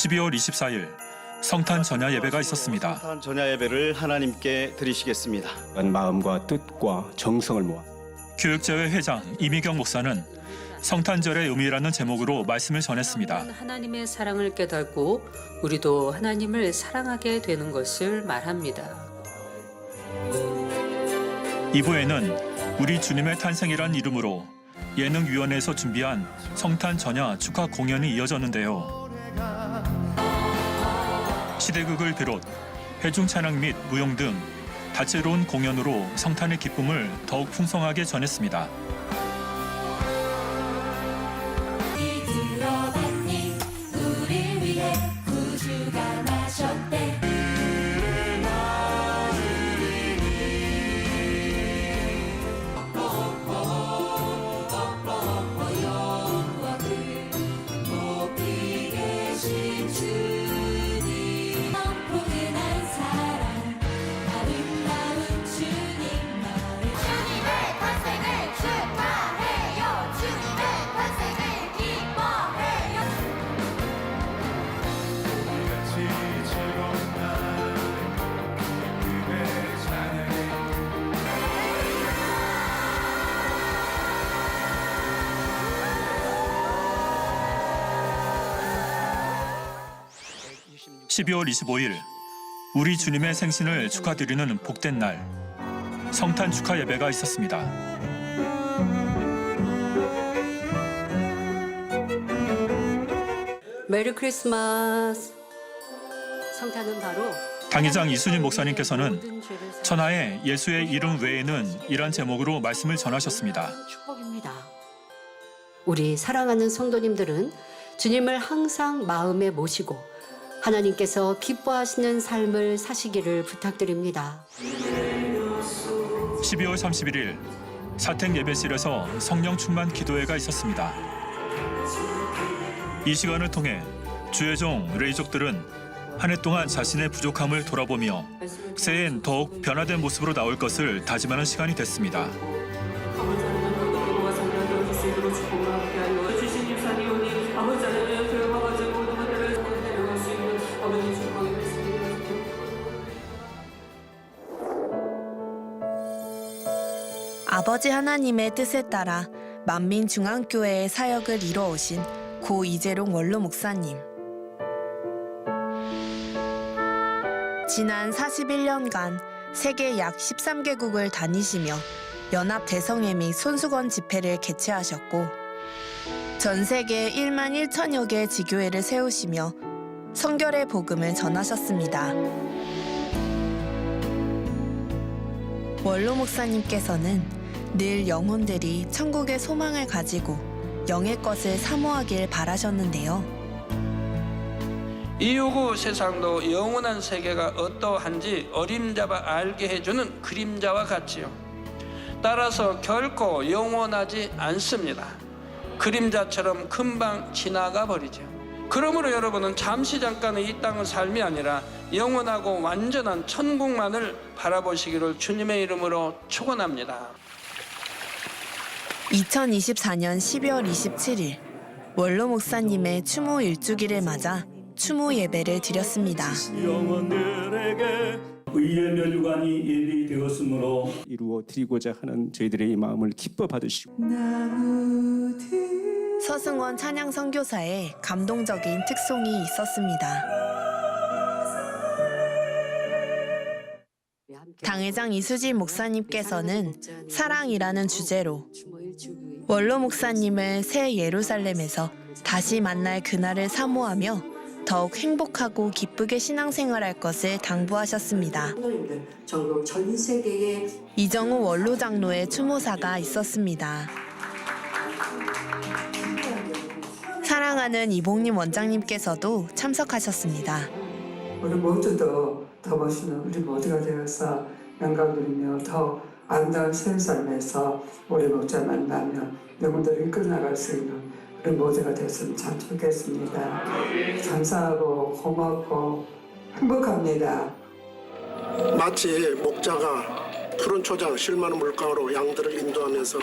12월 24일 성탄 전야 예배가 있었습니다. 성탄 전야 예배를 하나님께 드리시겠습니다. 마음과 뜻과 정성을 모아 교육제회 회장 이미경 목사는 성탄절의 의미라는 제목으로 말씀을 전했습니다. 하나님의 사랑을 깨닫고 우리도 하나님을 사랑하게 되는 것을 말합니다. 2부에는 우리 주님의 탄생이란 이름으로 예능위원회에서 준비한 성탄 전야 축하 공연이 이어졌는데요. 시대극을 비롯 회중찬양 및 무용 등 다채로운 공연으로 성탄의 기쁨을 더욱 풍성하게 전했습니다. 들어봤니 우리 위해 구주가 나셨대. 영원을 높이 계신 주님 포근한 사랑 아름다운 주님 나를 주님의 탄생을 축하해요. 주님의 탄생을 기뻐해요. 같이 즐거운 날 그대 찬양해. 음. 12월 25일 우리 주님의 생신을 축하드리는 복된 날 성탄 축하 예배가 있었습니다. 메리 크리스마스. 성탄은 바로 당회장 이순희 목사님께서는 천하에 예수의 이름 외에는 이란 제목으로 말씀을 전하셨습니다. 축복입니다. 우리 사랑하는 성도님들은 주님을 항상 마음에 모시고 하나님께서 기뻐하시는 삶을 사시기를 부탁드립니다. 12월 31일 사택 예배실에서 성령 충만 기도회가 있었습니다. 이 시간을 통해 주의 종 레이족들은 한 해 동안 자신의 부족함을 돌아보며 새해엔 더욱 변화된 모습으로 나올 것을 다짐하는 시간이 됐습니다. 아버지 하나님의 뜻에 따라 만민중앙교회의 사역을 이뤄오신 고 이재룡 원로 목사님. 지난 41년간 세계 약 13개국을 다니시며 연합 대성회 및 손수건 집회를 개최하셨고 전 세계 1만 1천여 개의 지교회를 세우시며 성결의 복음을 전하셨습니다. 원로 목사님께서는 늘 영혼들이 천국의 소망을 가지고 영의 것을 사모하길 바라셨는데요. 이후고 세상도 영원한 세계가 어떠한지 어림잡아 알게 해주는 그림자와 같지요. 따라서 결코 영원하지 않습니다. 그림자처럼 금방 지나가 버리죠. 그러므로 여러분은 잠시 잠깐의 이 땅의 삶이 아니라 영원하고 완전한 천국만을 바라보시기를 주님의 이름으로 축원합니다. 2024년 12월 27일 원로 목사님의 추모 일주기를 맞아 추모 예배를 드렸습니다. 영혼들에게 의의 멸관이 예비되었으므로 이루어 드리고자 하는 저희들의 이 마음을 기뻐 받으시고 서승원 찬양 선교사의 감동적인 특송이 있었습니다. 당회장 이수진 목사님께서는 사랑이라는 주제로 원로 목사님을 새 예루살렘에서 다시 만날 그날을 사모하며 더욱 행복하고 기쁘게 신앙생활할 것을 당부하셨습니다. 전국 전 세계의 이정우 원로 장로의 추모사가 있었습니다. 사랑하는 이봉림 원장님께서도 참석하셨습니다. 우리 모두도 더 멋있는 우리 모두가 되어서 영광 누리며 더 아름다운 새 삶에서 우리 목자 만나며 영혼들을 이끌어나갈 수 있는 우리 모두가 됐으면 참 좋겠습니다. 감사하고 고맙고 행복합니다. 마치 목자가 푸른 초장 실만한 물가로 양들을 인도하면서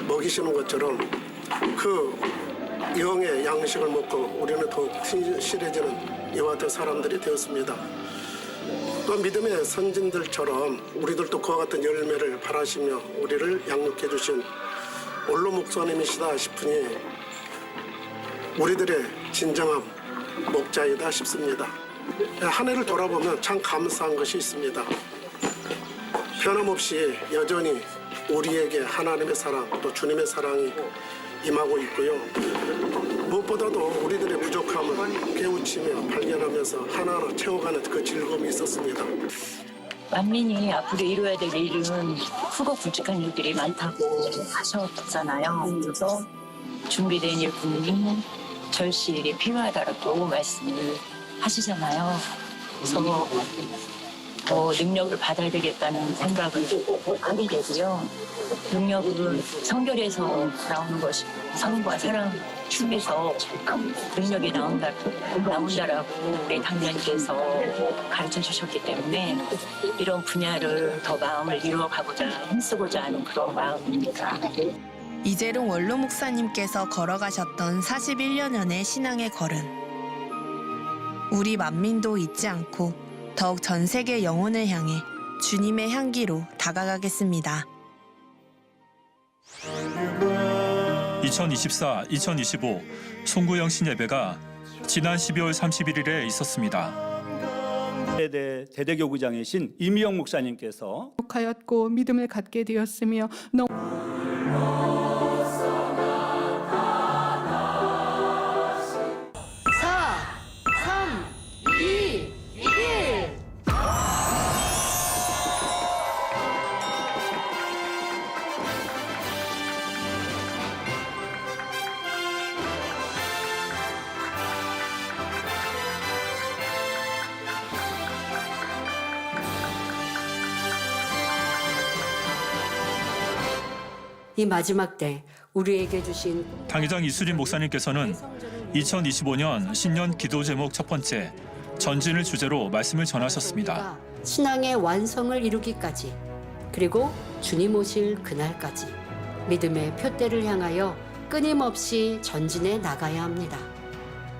먹이시는 것처럼 그 영의 양식을 먹고 우리는 더욱 튼실해지는 이와 같은 사람들이 되었습니다. 또 믿음의 선진들처럼 우리들도 그와 같은 열매를 바라시며 우리를 양육해 주신 원로 목사님이시다 싶으니 우리들의 진정한 목자이다 싶습니다. 한 해를 돌아보면 참 감사한 것이 있습니다. 변함없이 여전히 우리에게 하나님의 사랑 또 주님의 사랑이 임하고 있고요. 무엇보다도 우리들의 부족함을 깨우치며 발견하면서 하나하나 채워가는 그 즐거움이 있었습니다. 만민이 앞으로 이루어야 될 일은 크고 굵직한 일들이 많다고 하셨잖아요. 그래서 준비된 일꾼이 절실히 필요하다고 말씀을 하시잖아요. 그래서 능력을 받아야 되겠다는 생각을 하게 되고요. 능력은 성결에서 나오는 것이고 성과 사랑 중에서 능력이 나온다라고 우리 당장님께서 가르쳐 주셨기 때문에 이런 분야를 더 마음을 이루어가고자 힘쓰고자 하는 그런 마음입니다. 이재룡 원로 목사님께서 걸어가셨던 41년연의 신앙의 걸음. 우리 만민도 잊지 않고 더욱 전 세계 영혼을 향해 주님의 향기로 다가가겠습니다. 2024-2025 송구영신 예배가 지난 12월 31일에 있었습니다. 대대교구장이신 이미영 목사님께서 하였고 믿음을 갖게 되었으며 4, 3, 2, 1. 이 마지막 때 우리에게 주신 당회장 이수림 목사님께서는 2025년 신년 기도 제목 첫 번째 전진을 주제로 말씀을 전하셨습니다. 신앙의 완성을 이루기까지 그리고 주님 오실 그날까지 믿음의 표대를 향하여 끊임없이 전진해 나가야 합니다.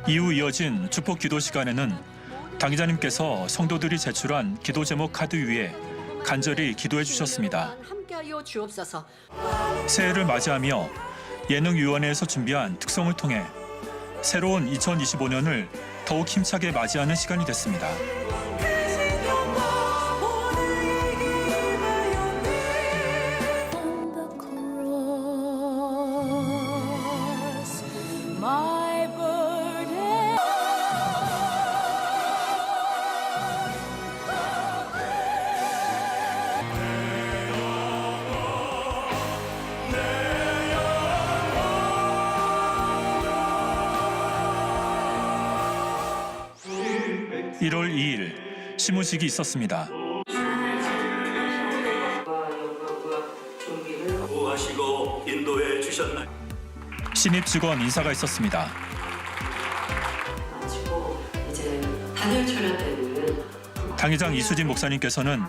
이후 이어진 축복 기도 시간에는 당회장님께서 성도들이 제출한 기도 제목 카드 위에 간절히 기도해 주셨습니다. 함께하여 주옵소서. 새해를 맞이하며 예능위원회에서 준비한 특송을 통해 새로운 2025년을 더욱 힘차게 맞이하는 시간이 됐습니다. (1월 2일) 시무식이 있었습니다. 하시고 인도해 주셨나요? 신입 직원 인사가 있었습니다. 이제 단열 철야 때는 당회장 이수진 목사님께서는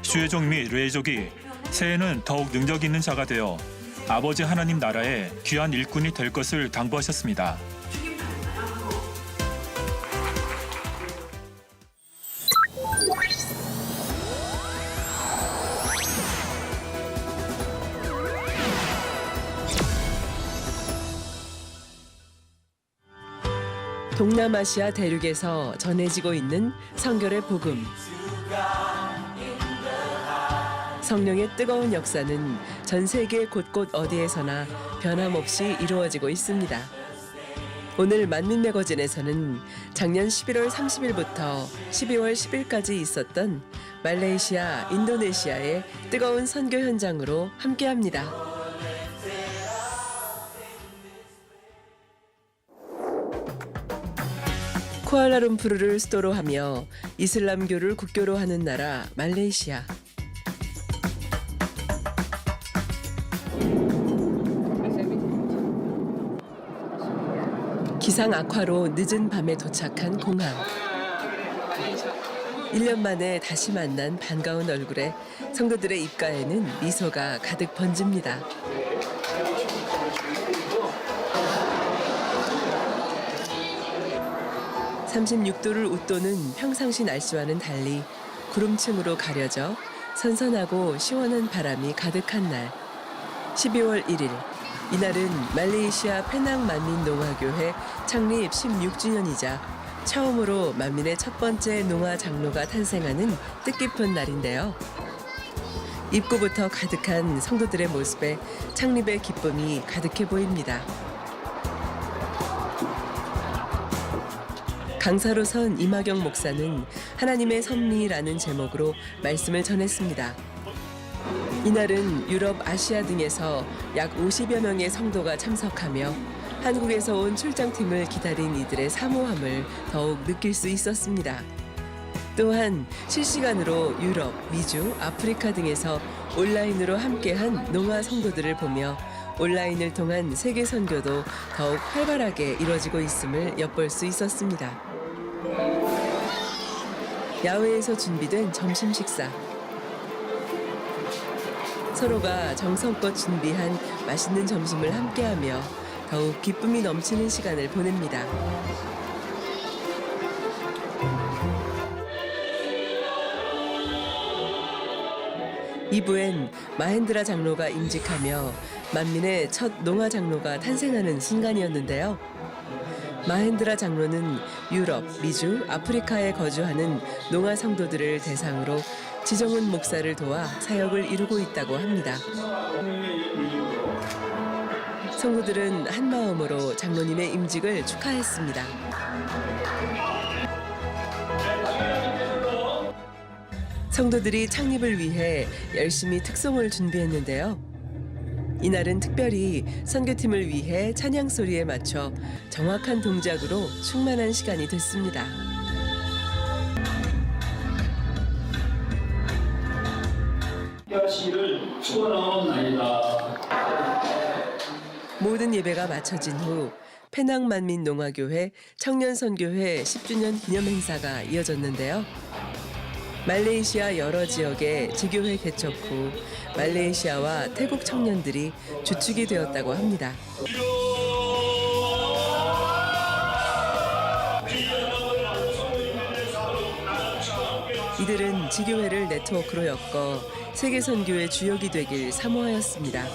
슈에족 및 뢰족이 새해에는 더욱 능력 있는 자가 되어 아버지 하나님 나라의 귀한 일꾼이 될 것을 당부하셨습니다. 동남아시아 대륙에서 전해지고 있는 성결의 복음. 성령의 뜨거운 역사는 전 세계 곳곳 어디에서나 변함없이 이루어지고 있습니다. 오늘 만민 매거진에서는 작년 11월 30일부터 12월 10일까지 있었던 말레이시아, 인도네시아의 뜨거운 선교 현장으로 함께합니다. 쿠알라룸푸르를 수도로 하며 이슬람교를 국교로 하는 나라 말레이시아. 기상 악화로 늦은 밤에 도착한 공항. 1년 만에 다시 만난 반가운 얼굴에 성도들의 입가에는 미소가 가득 번집니다. 36도를 웃도는 평상시 날씨와는 달리 구름층으로 가려져 선선하고 시원한 바람이 가득한 날 12월 1일 이날은 말레이시아 페낭 만민농화교회 창립 16주년이자 처음으로 만민의 첫 번째 농화 장로가 탄생하는 뜻깊은 날인데요. 입구부터 가득한 성도들의 모습에 창립의 기쁨이 가득해 보입니다. 강사로 선 이마경 목사는 하나님의 섭리라는 제목으로 말씀을 전했습니다. 이날은 유럽, 아시아 등에서 약 50여 명의 성도가 참석하며 한국에서 온 출장팀을 기다린 이들의 사모함을 더욱 느낄 수 있었습니다. 또한 실시간으로 유럽, 미주, 아프리카 등에서 온라인으로 함께한 농화 성도들을 보며 온라인을 통한 세계 선교도 더욱 활발하게 이뤄지고 있음을 엿볼 수 있었습니다. 야외에서 준비된 점심 식사. 서로가 정성껏 준비한 맛있는 점심을 함께하며 더욱 기쁨이 넘치는 시간을 보냅니다. 이부엔 마헨드라 장로가 임직하며 만민의 첫 농화 장로가 탄생하는 순간이었는데요. 마헨드라 장로는 유럽, 미주, 아프리카에 거주하는 농화 성도들을 대상으로 지정훈 목사를 도와 사역을 이루고 있다고 합니다. 성도들은 한마음으로 장로님의 임직을 축하했습니다. 성도들이 창립을 위해 열심히 특송을 준비했는데요. 이날은 특별히 선교팀을 위해 찬양 소리에 맞춰 정확한 동작으로 충만한 시간이 됐습니다. 모든 예배가 마쳐진 후 페낭 만민 농화교회 청년선교회 10주년 기념 행사가 이어졌는데요. 말레이시아 여러 지역의 지교회 개척 후 말레이시아와 태국 청년들이 주축이 되었다고 합니다. 이들은 지교회를 네트워크로 엮어 세계 선교의 주역이 되길 사모하였습니다.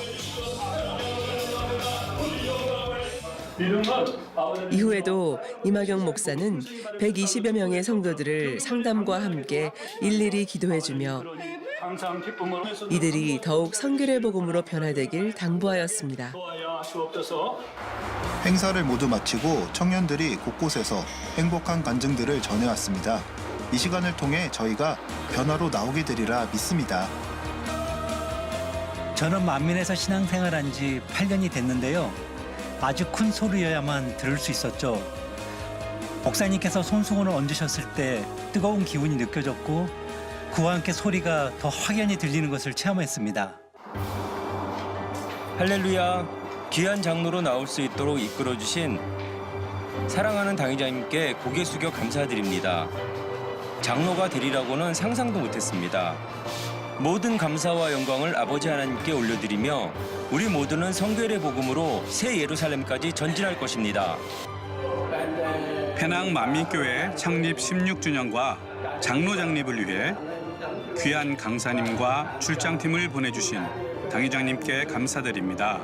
이후에도 이마경 목사는 120여 명의 성도들을 상담과 함께 일일이 기도해주며 이들이 더욱 선교의 복음으로 변화되길 당부하였습니다. 행사를 모두 마치고 청년들이 곳곳에서 행복한 간증들을 전해왔습니다. 이 시간을 통해 저희가 변화로 나오게 되리라 믿습니다. 저는 만민에서 신앙생활한 지 8년이 됐는데요. 아주 큰 소리여야만 들을 수 있었죠. 목사님께서 손수건을 얹으셨을 때 뜨거운 기운이 느껴졌고 그와 함께 소리가 더 확연히 들리는 것을 체험했습니다. 할렐루야, 귀한 장로로 나올 수 있도록 이끌어주신 사랑하는 당회장님께 고개 숙여 감사드립니다. 장로가 되리라고는 상상도 못했습니다. 모든 감사와 영광을 아버지 하나님께 올려드리며 우리 모두는 성결의 복음으로 새 예루살렘까지 전진할 것입니다. 페낭 만민교회 창립 16주년과 장로 장립을 위해 귀한 강사님과 출장팀을 보내주신 당회장님께 감사드립니다.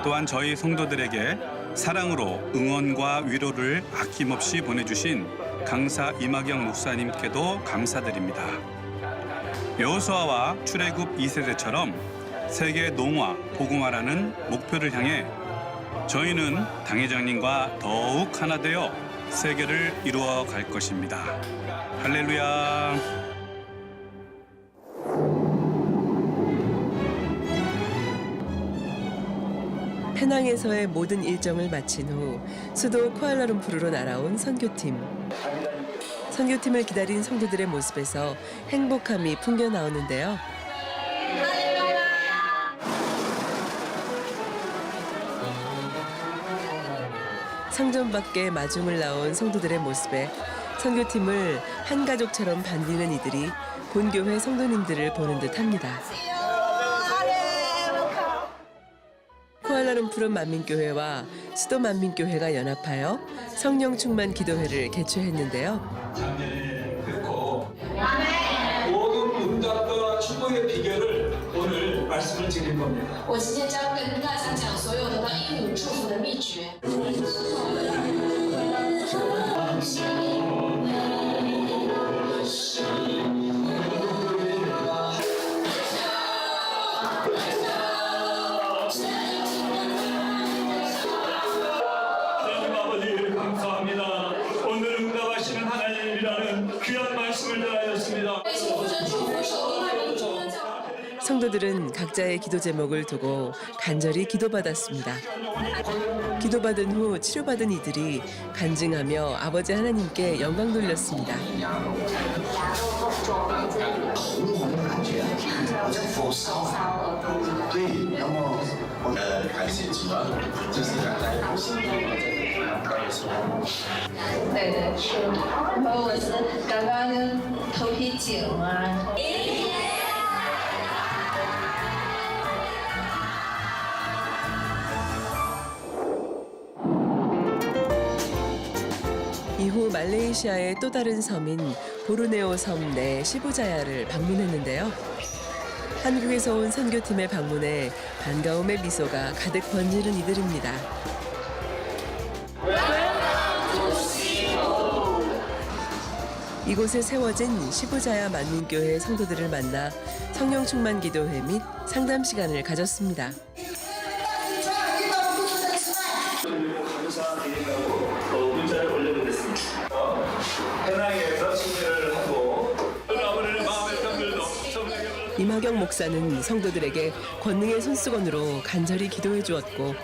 또한 저희 성도들에게 사랑으로 응원과 위로를 아낌없이 보내주신 강사 이마경 목사님께도 감사드립니다. 여호수아와 출애굽 2세대처럼 세계 농화 복음화라는 목표를 향해 저희는 당회장님과 더욱 하나 되어 세계를 이루어 갈 것입니다. 할렐루야. 페낭에서의 모든 일정을 마친 후 수도 쿠알라룸푸르로 날아온 선교팀. 선교팀을 기다린 성도들의 모습에서 행복함이 풍겨 나오는데요. 상점 밖에 마중을 나온 성도들의 모습에 선교팀을 한 가족처럼 반기는 이들이 본교회 성도님들을 보는 듯합니다. 쿠알라룸푸르 만민교회와 수도 만민교회가 연합하여 성령 충만 기도회를 개최했는데요. 모든 응답과 축복의 비결을 오늘 말씀을 드릴 겁니다. 我今天将跟大家讲所有得到应允祝福的秘诀。 하나님 아버지 감사합니다. 오늘 응답하시는 하나님이라는 귀한 말씀을 전하였습니다. 성도들은 각자의 기도 제목을 두고 간절히 기도받았습니다. 기도받은 후 치료받은 이들이 간증하며 아버지 하나님께 영광 돌렸습니다. 이후 말레이시아의 또 다른 섬인 보르네오 섬 내 시부자야를 방문했는데요. 한국에서 온 선교팀의 방문에 반가움의 미소가 가득 번지는 이들입니다. 이곳에 세워진 시부자야 만민교회 성도들을 만나 성령 충만 기도회 및 상담 시간을 가졌습니다. 감사드린다고 문자를 올려보냈습니다. 해낭에서 침례를 하고 아버지를 마음의 병들도 이마경 목사는 성도들에게 권능의 손수건으로 간절히 기도해 주었고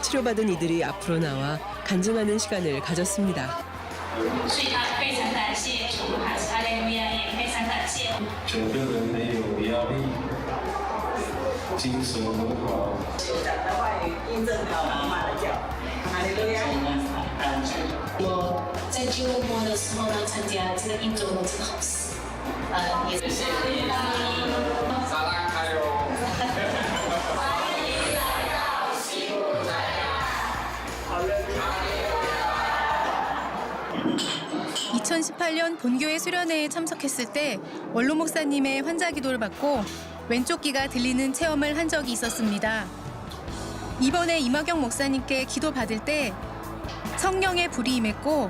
치료받은 이들이 앞으로 나와 간증하는 시간을 가졌습니다. (2018년) 본교회 수련회에 참석했을 때 원로 목사님의 환자 기도를 받고 왼쪽 귀가 들리는 체험을 한 적이 있었습니다. 이번에 이마경 목사님께 기도 받을 때 성령의 불이 임했고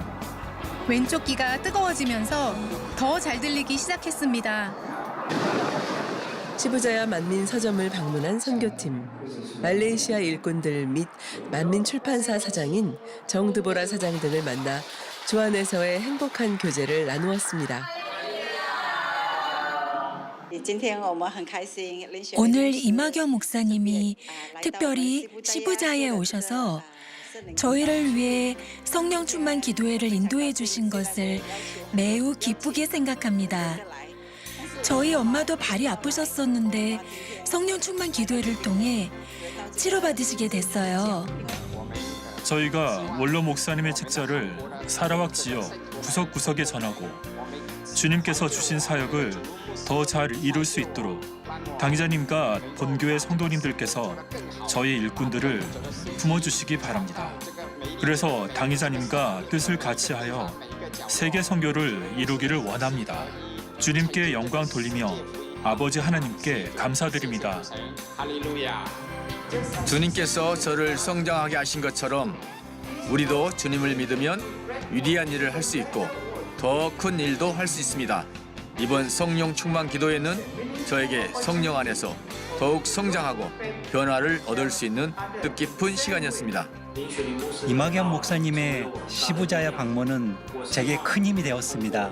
왼쪽 귀가 뜨거워지면서 더 잘 들리기 시작했습니다. 시부자야 만민 서점을 방문한 선교팀, 말레이시아 일꾼들 및 만민 출판사 사장인 정드보라 사장 등을 만나 주 안에서의 행복한 교제를 나누었습니다. 오늘 이마경 목사님이 특별히 시부자에 오셔서 저희를 위해 성령 충만 기도회를 인도해 주신 것을 매우 기쁘게 생각합니다. 저희 엄마도 발이 아프셨었는데 성령 충만 기도회를 통해 치료받으시게 됐어요. 저희가 원로 목사님의 책자를 사라왁 지역 구석구석에 전하고 주님께서 주신 사역을 더 잘 이룰 수 있도록 당회자님과 본교회 성도님들께서 저희 일꾼들을 품어주시기 바랍니다. 그래서 당회자님과 뜻을 같이하여 세계 선교를 이루기를 원합니다. 주님께 영광 돌리며 아버지 하나님께 감사드립니다. 주님께서 저를 성장하게 하신 것처럼 우리도 주님을 믿으면 위대한 일을 할 수 있고 더 큰 일도 할 수 있습니다. 이번 성령 충만 기도회는 저에게 성령 안에서 더욱 성장하고 변화를 얻을 수 있는 뜻깊은 시간이었습니다. 이마경 목사님의 시부자야 방문은 제게 큰 힘이 되었습니다.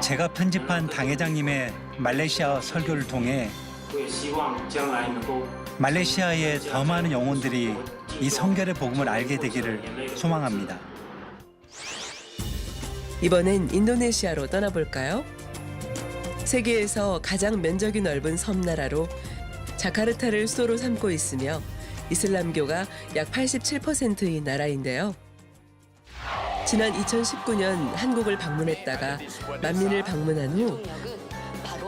제가 편집한 당회장님의 말레이시아 설교를 통해 말레이시아의 더 많은 영혼들이 이 성결의 복음을 알게 되기를 소망합니다. 이번엔 인도네시아로 떠나볼까요? 세계에서 가장 면적이 넓은 섬나라로 자카르타를 수도로 삼고 있으며 이슬람교가 약 87%인 나라인데요. 지난 2019년 한국을 방문했다가 만민을 방문한 후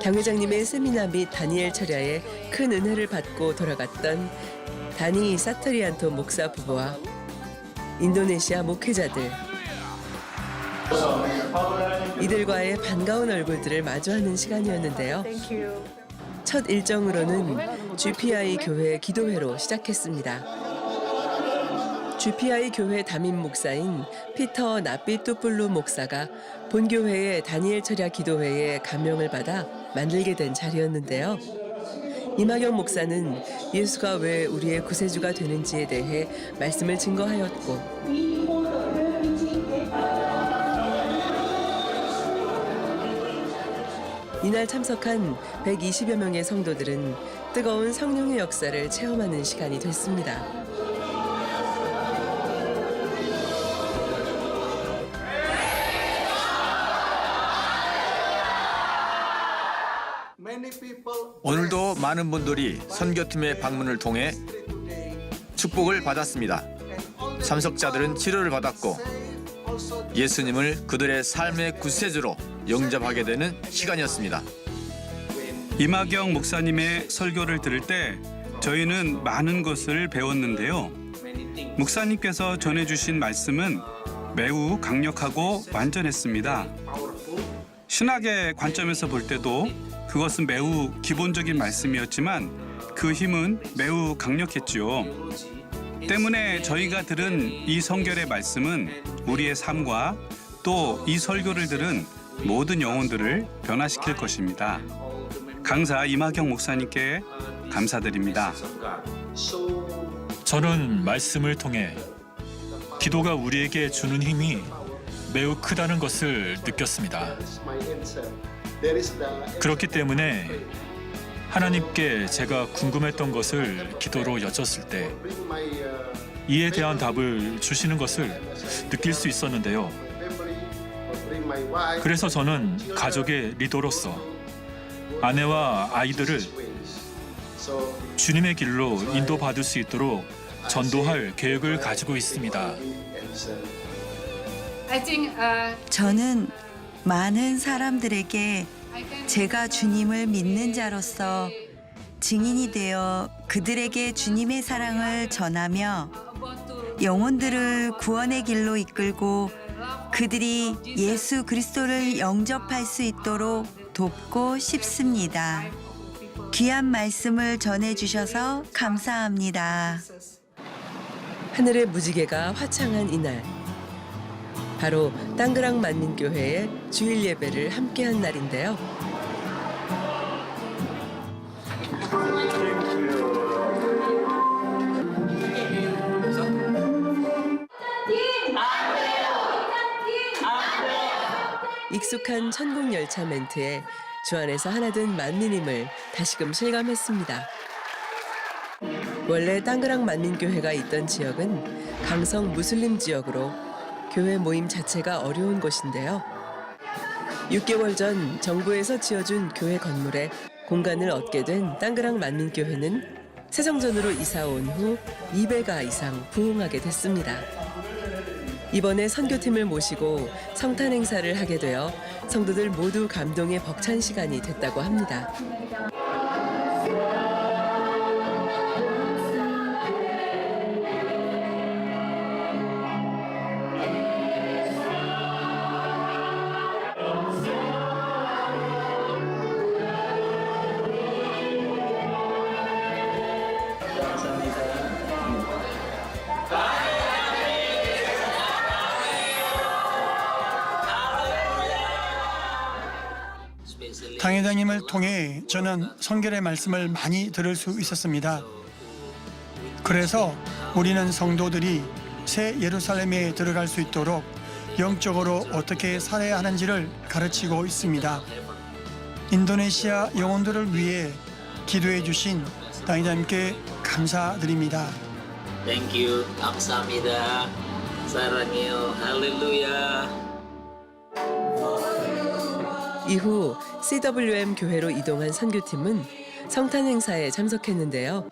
당회장님의 세미나 및 다니엘 철야에 큰 은혜를 받고 돌아갔던 다니 사트리안토 목사 부부와 인도네시아 목회자들, 이들과의 반가운 얼굴들을 마주하는 시간이었는데요. 첫 일정으로는 GPI 교회 기도회로 시작했습니다. GPI 교회 담임 목사인 피터 나삐뚜플루 목사가 본교회의 다니엘 철야 기도회에 감명을 받아 만들게 된 자리였는데요. 이마경 목사는 예수가 왜 우리의 구세주가 되는지에 대해 말씀을 증거하였고, 이날 참석한 120여 명의 성도들은 뜨거운 성령의 역사를 체험하는 시간이 됐습니다. 오늘도 많은 분들이 선교팀의 방문을 통해 축복을 받았습니다. 참석자들은 치료를 받았고 예수님을 그들의 삶의 구세주로 영접하게 되는 시간이었습니다. 이마경 목사님의 설교를 들을 때 저희는 많은 것을 배웠는데요. 목사님께서 전해주신 말씀은 매우 강력하고 완전했습니다. 신학의 관점에서 볼 때도 그것은 매우 기본적인 말씀이었지만 그 힘은 매우 강력했지요. 때문에 저희가 들은 이 성결의 말씀은 우리의 삶과 또 이 설교를 들은 모든 영혼들을 변화시킬 것입니다. 강사 이마경 목사님께 감사드립니다. 저는 말씀을 통해 기도가 우리에게 주는 힘이 매우 크다는 것을 느꼈습니다. 그렇기 때문에 하나님께 제가 궁금했던 것을 기도로 여쭸을 때 이에 대한 답을 주시는 것을 느낄 수 있었는데요. 그래서 저는 가족의 리더로서 아내와 아이들을 주님의 길로 인도받을 수 있도록 전도할 계획을 가지고 있습니다. 저는 많은 사람들에게 제가 주님을 믿는 자로서 증인이 되어 그들에게 주님의 사랑을 전하며 영혼들을 구원의 길로 이끌고 그들이 예수 그리스도를 영접할 수 있도록 돕고 싶습니다. 귀한 말씀을 전해주셔서 감사합니다. 하늘의 무지개가 화창한 이날, 바로 땅그랑 만민교회의 주일 예배를 함께한 날인데요. 익숙한 천국 열차 멘트에 주 안에서 하나된 만민임을 다시금 실감했습니다. 원래 땅그랑 만민교회가 있던 지역은 강성 무슬림 지역으로 교회 모임 자체가 어려운 곳인데요. 6개월 전 정부에서 지어준 교회 건물에 공간을 얻게 된 땅그랑 만민교회는 새성전으로 이사 온 후 2배가 이상 부흥하게 됐습니다. 이번에 선교팀을 모시고 성탄 행사를 하게 되어 성도들 모두 감동에 벅찬 시간이 됐다고 합니다. 당회장님을 통해 저는 성결의 말씀을 많이 들을 수 있었습니다. 그래서 우리는 성도들이 새 예루살렘에 들어갈 수 있도록 영적으로 어떻게 살아야 하는지를 가르치고 있습니다. 인도네시아 영혼들을 위해 기도해 주신 당회장님께 감사드립니다. Thank you. 감사합니다. 사랑해요. 할렐루야. 이후 CWM 교회로 이동한 선교팀은 성탄 행사에 참석했는데요.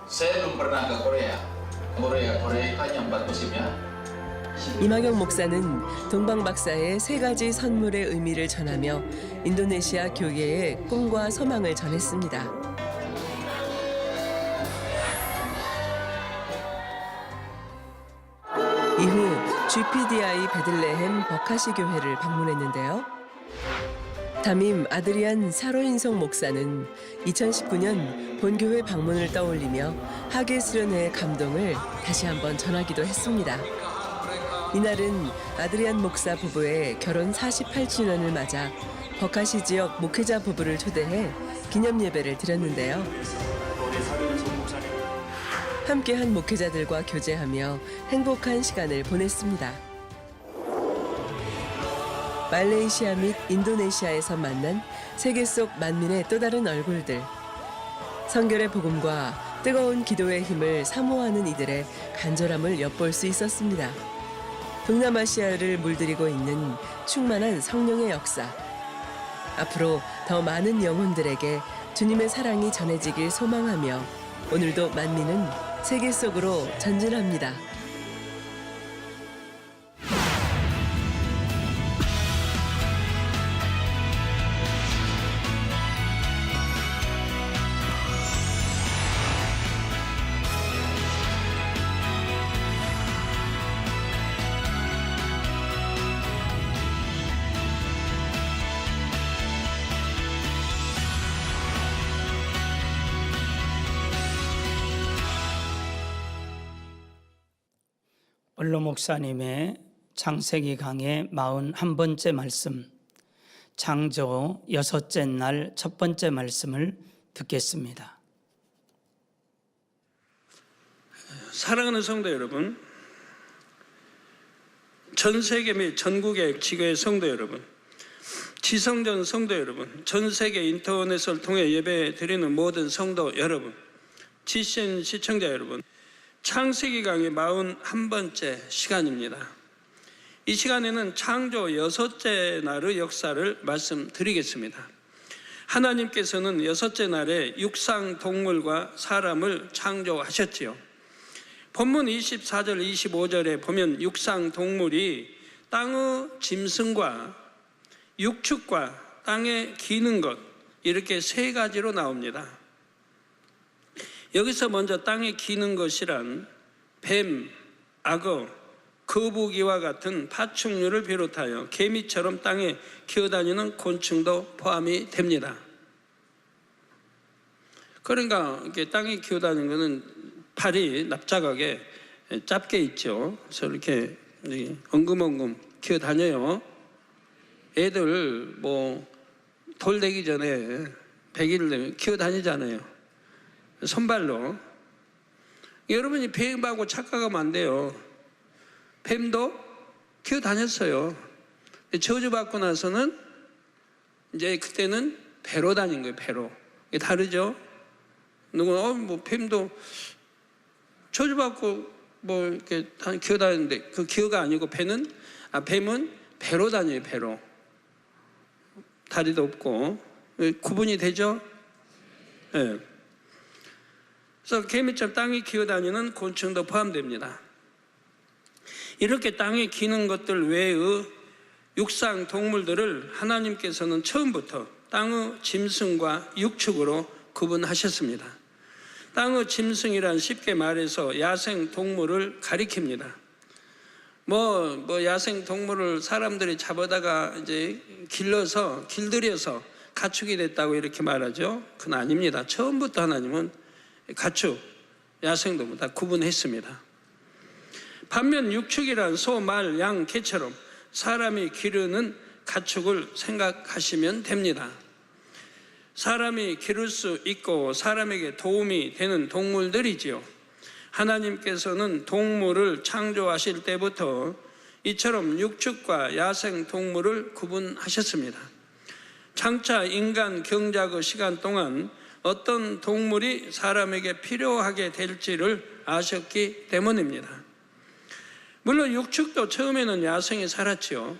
Saya belum pernah ke Korea. Korea itu hanya 4 musim ya. 이마경 목사는 동방 박사의 3가지 선물의 의미를 전하며 인도네시아 교계의 꿈과 소망을 전했습니다. 이후 GPDI 베들레헴 버카시 교회를 방문했는데요. 담임 아드리안 사로인송 목사는 2019년 본교회 방문을 떠올리며 하계 수련회의 감동을 다시 한번 전하기도 했습니다. 이날은 아드리안 목사 부부의 결혼 48주년을 맞아 버카시 지역 목회자 부부를 초대해 기념 예배를 드렸는데요. 함께한 목회자들과 교제하며 행복한 시간을 보냈습니다. 말레이시아 및 인도네시아에서 만난 세계 속 만민의 또 다른 얼굴들. 성결의 복음과 뜨거운 기도의 힘을 사모하는 이들의 간절함을 엿볼 수 있었습니다. 동남아시아를 물들이고 있는 충만한 성령의 역사. 앞으로 더 많은 영혼들에게 주님의 사랑이 전해지길 소망하며 오늘도 만민은 세계 속으로 전진합니다. 원로 목사님의 창세기 강의 41번째 말씀, 창조 6째 날 1번째 말씀을 듣겠습니다. 사랑하는 성도 여러분, 전 세계 및 전국의 지교의 성도 여러분, 지성전 성도 여러분, 전 세계 인터넷을 통해 예배 드리는 모든 성도 여러분, GCN 시청자 여러분, 창세기 강의 41번째 시간입니다. 이 시간에는 창조 6째 날의 역사를 말씀드리겠습니다. 하나님께서는 6째 날에 육상 동물과 사람을 창조하셨지요. 본문 24절 25절에 보면 육상 동물이 땅의 짐승과 육축과 땅에 기는 것, 이렇게 3가지로 나옵니다. 여기서 먼저 땅에 기는 것이란 뱀, 악어, 거북이와 같은 파충류를 비롯하여 개미처럼 땅에 기어다니는 곤충도 포함이 됩니다. 그러니까 이렇게 땅에 기어다니는 것은 팔이 납작하게 짧게 있죠. 그래서 이렇게 엉금엉금 기어다녀요. 애들 돌 되기 전에 100일 되면 기어다니잖아요. 손발로. 여러분이 뱀하고 착각하면 안 돼요. 뱀도 기어다녔어요. 저주받고 나서는 이제 그때는 배로 다닌 거예요. 배로. 이게 다르죠. 누구는 뱀도 저주받고 이렇게 기어다니는데 그 기어가 아니고 뱀은 배로 다녀요. 배로. 다리도 없고. 구분이 되죠? 네. 그래서 개미처럼 땅에 기어다니는 곤충도 포함됩니다. 이렇게 땅에 기는 것들 외의 육상 동물들을 하나님께서는 처음부터 땅의 짐승과 육축으로 구분하셨습니다. 땅의 짐승이란 쉽게 말해서 야생 동물을 가리킵니다. 야생 동물을 사람들이 잡아다가 이제 길들여서 가축이 됐다고 이렇게 말하죠. 그건 아닙니다. 처음부터 하나님은 가축, 야생동물 다 구분했습니다. 반면 육축이란 소, 말, 양, 개처럼 사람이 기르는 가축을 생각하시면 됩니다. 사람이 기를 수 있고 사람에게 도움이 되는 동물들이지요. 하나님께서는 동물을 창조하실 때부터 이처럼 육축과 야생 동물을 구분하셨습니다. 장차 인간 경작의 시간 동안 어떤 동물이 사람에게 필요하게 될지를 아셨기 때문입니다. 물론 육축도 처음에는 야생에 살았지요.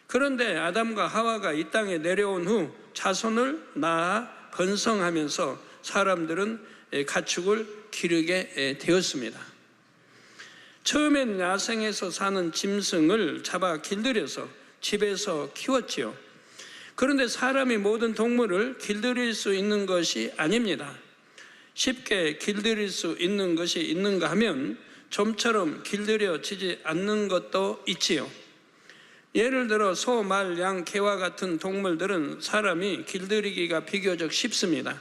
그런데 아담과 하와가 이 땅에 내려온 후 자손을 낳아 번성하면서 사람들은 가축을 기르게 되었습니다. 처음엔 야생에서 사는 짐승을 잡아 길들여서 집에서 키웠지요. 그런데 사람이 모든 동물을 길들일 수 있는 것이 아닙니다. 쉽게 길들일 수 있는 것이 있는가 하면 좀처럼 길들여지지 않는 것도 있지요. 예를 들어 소, 말, 양, 개와 같은 동물들은 사람이 길들이기가 비교적 쉽습니다.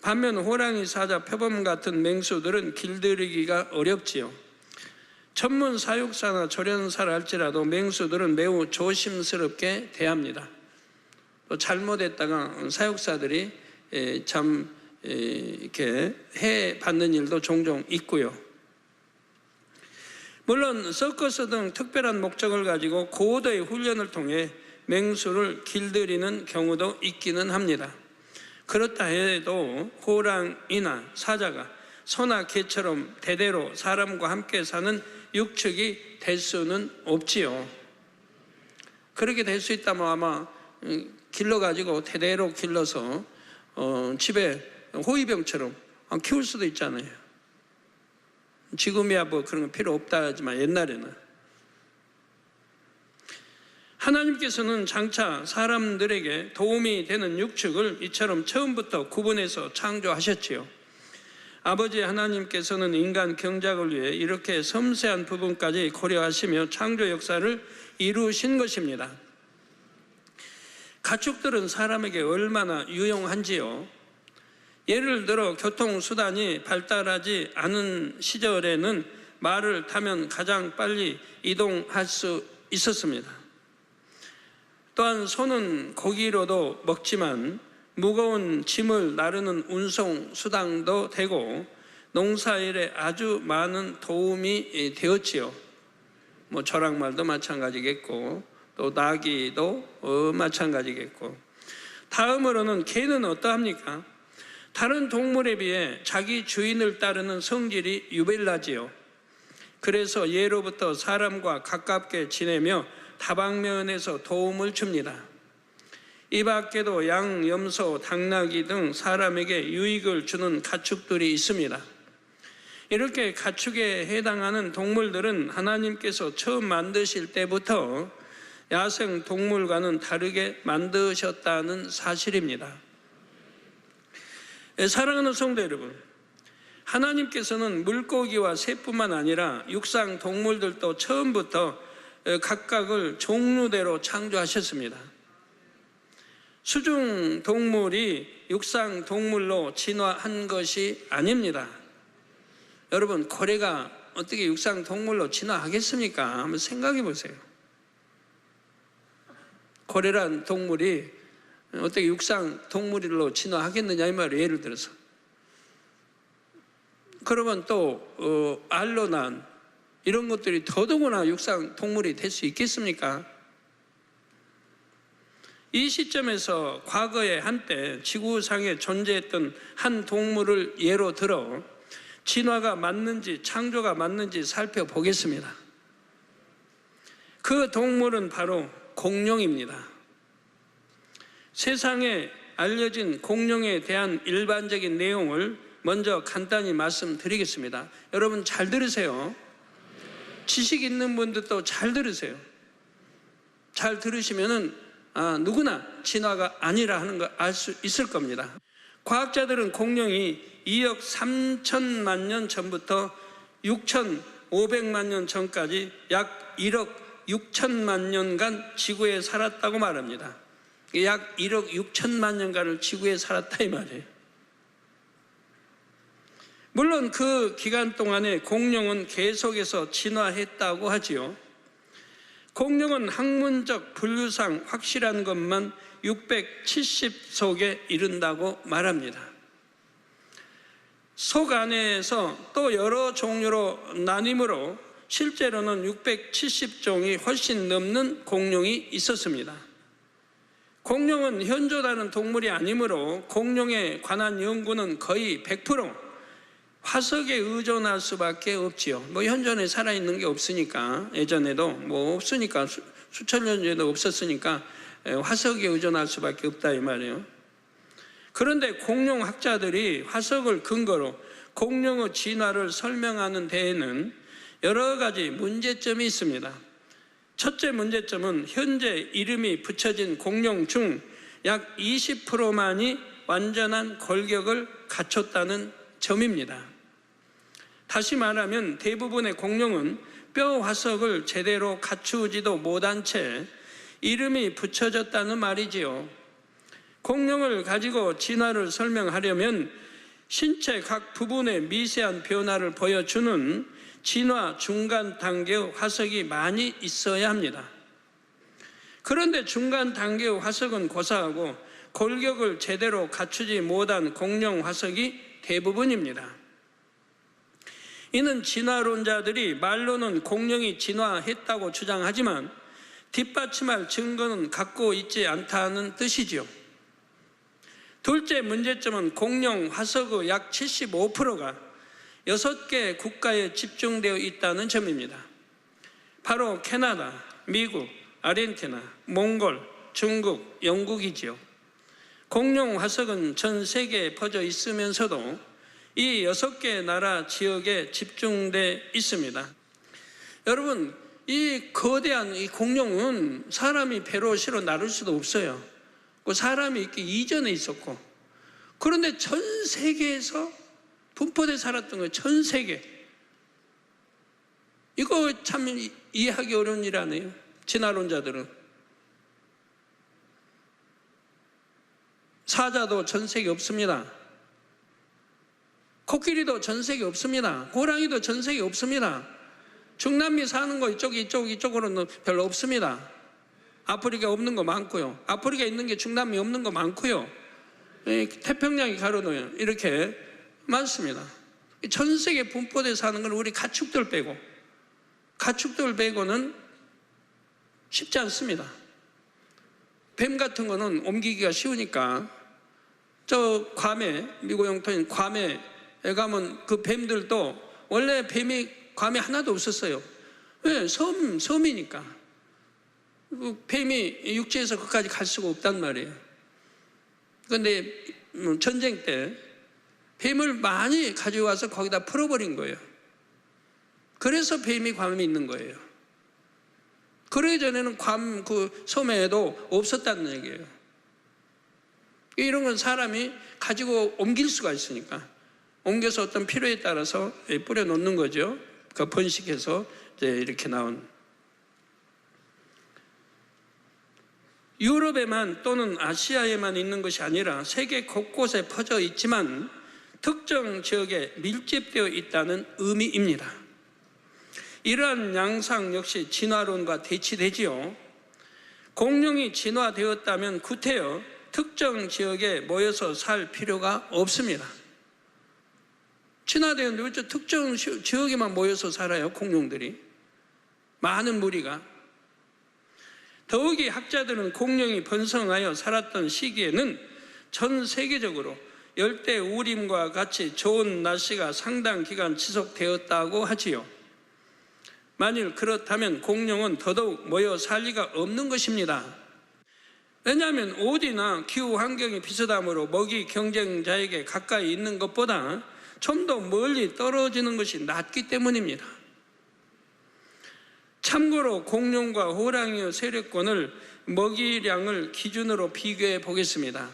반면 호랑이, 사자, 표범 같은 맹수들은 길들이기가 어렵지요. 전문 사육사나 조련사를 할지라도 맹수들은 매우 조심스럽게 대합니다. 또 잘못했다가 사육사들이 참 이렇게 해 받는 일도 종종 있고요. 물론 서커스 등 특별한 목적을 가지고 고도의 훈련을 통해 맹수를 길들이는 경우도 있기는 합니다. 그렇다 해도 호랑이나 사자가 소나 개처럼 대대로 사람과 함께 사는 육축이 될 수는 없지요. 그렇게 될 수 있다면 아마 길러가지고 대대로 길러서 집에 호위병처럼 키울 수도 있잖아요. 지금이야 뭐 그런 거 필요 없다 하지만 옛날에는. 하나님께서는 장차 사람들에게 도움이 되는 육축을 이처럼 처음부터 구분해서 창조하셨지요. 아버지 하나님께서는 인간 경작을 위해 이렇게 섬세한 부분까지 고려하시며 창조 역사를 이루신 것입니다. 가축들은 사람에게 얼마나 유용한지요. 예를 들어 교통수단이 발달하지 않은 시절에는 말을 타면 가장 빨리 이동할 수 있었습니다. 또한 소는 고기로도 먹지만 무거운 짐을 나르는 운송 수단도 되고 농사일에 아주 많은 도움이 되었지요. 뭐 저랑말도 마찬가지겠고 또 나귀도 마찬가지겠고. 다음으로는 개는 어떠합니까? 다른 동물에 비해 자기 주인을 따르는 성질이 유별나지요. 그래서 예로부터 사람과 가깝게 지내며 다방면에서 도움을 줍니다. 이 밖에도 양, 염소, 당나귀 등 사람에게 유익을 주는 가축들이 있습니다. 이렇게 가축에 해당하는 동물들은 하나님께서 처음 만드실 때부터 야생 동물과는 다르게 만드셨다는 사실입니다. 사랑하는 성도 여러분, 하나님께서는 물고기와 새뿐만 아니라 육상 동물들도 처음부터 각각을 종류대로 창조하셨습니다. 수중 동물이 육상 동물로 진화한 것이 아닙니다. 여러분, 고래가 어떻게 육상 동물로 진화하겠습니까? 한번 생각해 보세요. 고래란 동물이 어떻게 육상 동물로 진화하겠느냐 이 말이에요. 예를 들어서. 그러면 또 알로 난 이런 것들이 더더구나 육상 동물이 될 수 있겠습니까? 이 시점에서 과거에 한때 지구상에 존재했던 한 동물을 예로 들어 진화가 맞는지 창조가 맞는지 살펴보겠습니다. 그 동물은 바로 공룡입니다. 세상에 알려진 공룡에 대한 일반적인 내용을 먼저 간단히 말씀드리겠습니다. 여러분 잘 들으세요. 지식 있는 분들도 잘 들으세요. 잘 들으시면은 누구나 진화가 아니라 하는 걸 알 수 있을 겁니다. 과학자들은 공룡이 2억 3천만 년 전부터 6,500만 년 전까지 약 1억 6천만 년간 지구에 살았다고 말합니다. 약 1억 6천만 년간을 지구에 살았다 이 말이에요. 물론 그 기간 동안에 공룡은 계속해서 진화했다고 하지요. 공룡은 학문적 분류상 확실한 것만 670속에 이른다고 말합니다. 속 안에서 또 여러 종류로 나뉘므로 실제로는 670종이 훨씬 넘는 공룡이 있었습니다. 공룡은 현존하는 동물이 아니므로 공룡에 관한 연구는 거의 100% 화석에 의존할 수밖에 없지요. 뭐 현존에 살아있는 게 없으니까, 예전에도 뭐 없으니까, 수천 년 전에도 없었으니까 화석에 의존할 수밖에 없다 이 말이에요. 그런데 공룡학자들이 화석을 근거로 공룡의 진화를 설명하는 데에는 여러 가지 문제점이 있습니다. 첫째 문제점은 현재 이름이 붙여진 공룡 중 약 20%만이 완전한 골격을 갖췄다는 점입니다. 다시 말하면 대부분의 공룡은 뼈 화석을 제대로 갖추지도 못한 채 이름이 붙여졌다는 말이지요. 공룡을 가지고 진화를 설명하려면 신체 각 부분의 미세한 변화를 보여주는 진화 중간 단계의 화석이 많이 있어야 합니다. 그런데 중간 단계의 화석은 고사하고 골격을 제대로 갖추지 못한 공룡 화석이 대부분입니다. 이는 진화론자들이 말로는 공룡이 진화했다고 주장하지만 뒷받침할 증거는 갖고 있지 않다는 뜻이지요. 둘째 문제점은 공룡 화석의 약 75%가 6개 국가에 집중되어 있다는 점입니다. 바로 캐나다, 미국, 아르헨티나, 몽골, 중국, 영국이지요. 공룡 화석은 전 세계에 퍼져 있으면서도 이 6개 나라 지역에 집중돼 있습니다. 여러분, 이 거대한 이 공룡은 사람이 배로 실어 나를 수도 없어요. 사람이 있기 이전에 있었고, 그런데 전 세계에서 분포돼 살았던 거예요. 전 세계. 이거 참 이해하기 어려운 일 아니에요. 진화론자들은. 사자도 전 세계 없습니다. 코끼리도 전 세계 없습니다. 호랑이도 전 세계 없습니다. 중남미 사는 거 이쪽으로는 별로 없습니다. 아프리카 없는 거 많고요. 아프리카 있는 게 중남미 없는 거 많고요. 태평양이 가로놓여 이렇게 많습니다. 전 세계 분포돼 사는 건 우리 가축들 빼고는 쉽지 않습니다. 뱀 같은 거는 옮기기가 쉬우니까 저 괌에, 미국 영토인 괌에 가면 그 뱀들도 원래 괌에 하나도 없었어요. 왜? 섬이니까. 뱀이 육지에서 그까지 갈 수가 없단 말이에요. 그런데 전쟁 때 뱀을 많이 가져와서 거기다 풀어버린 거예요. 그래서 뱀이 괌에 있는 거예요. 그러기 전에는 괌 그 섬에도 없었다는 얘기예요. 이런 건 사람이 가지고 옮길 수가 있으니까 옮겨서 어떤 필요에 따라서 뿌려 놓는 거죠. 그 번식해서 이제 이렇게 나온. 유럽에만 또는 아시아에만 있는 것이 아니라 세계 곳곳에 퍼져 있지만 특정 지역에 밀집되어 있다는 의미입니다. 이러한 양상 역시 진화론과 대치되지요. 공룡이 진화되었다면 구태여 특정 지역에 모여서 살 필요가 없습니다. 진화되었는데 왜 특정 지역에만 모여서 살아요? 공룡들이. 많은 무리가. 더욱이 학자들은 공룡이 번성하여 살았던 시기에는 전 세계적으로 열대 우림과 같이 좋은 날씨가 상당 기간 지속되었다고 하지요. 만일 그렇다면 공룡은 더더욱 모여 살 리가 없는 것입니다. 왜냐하면 옷이나 기후 환경이 비슷하므로 먹이 경쟁자에게 가까이 있는 것보다 좀 더 멀리 떨어지는 것이 낫기 때문입니다. 참고로 공룡과 호랑이의 세력권을 먹이량을 기준으로 비교해 보겠습니다.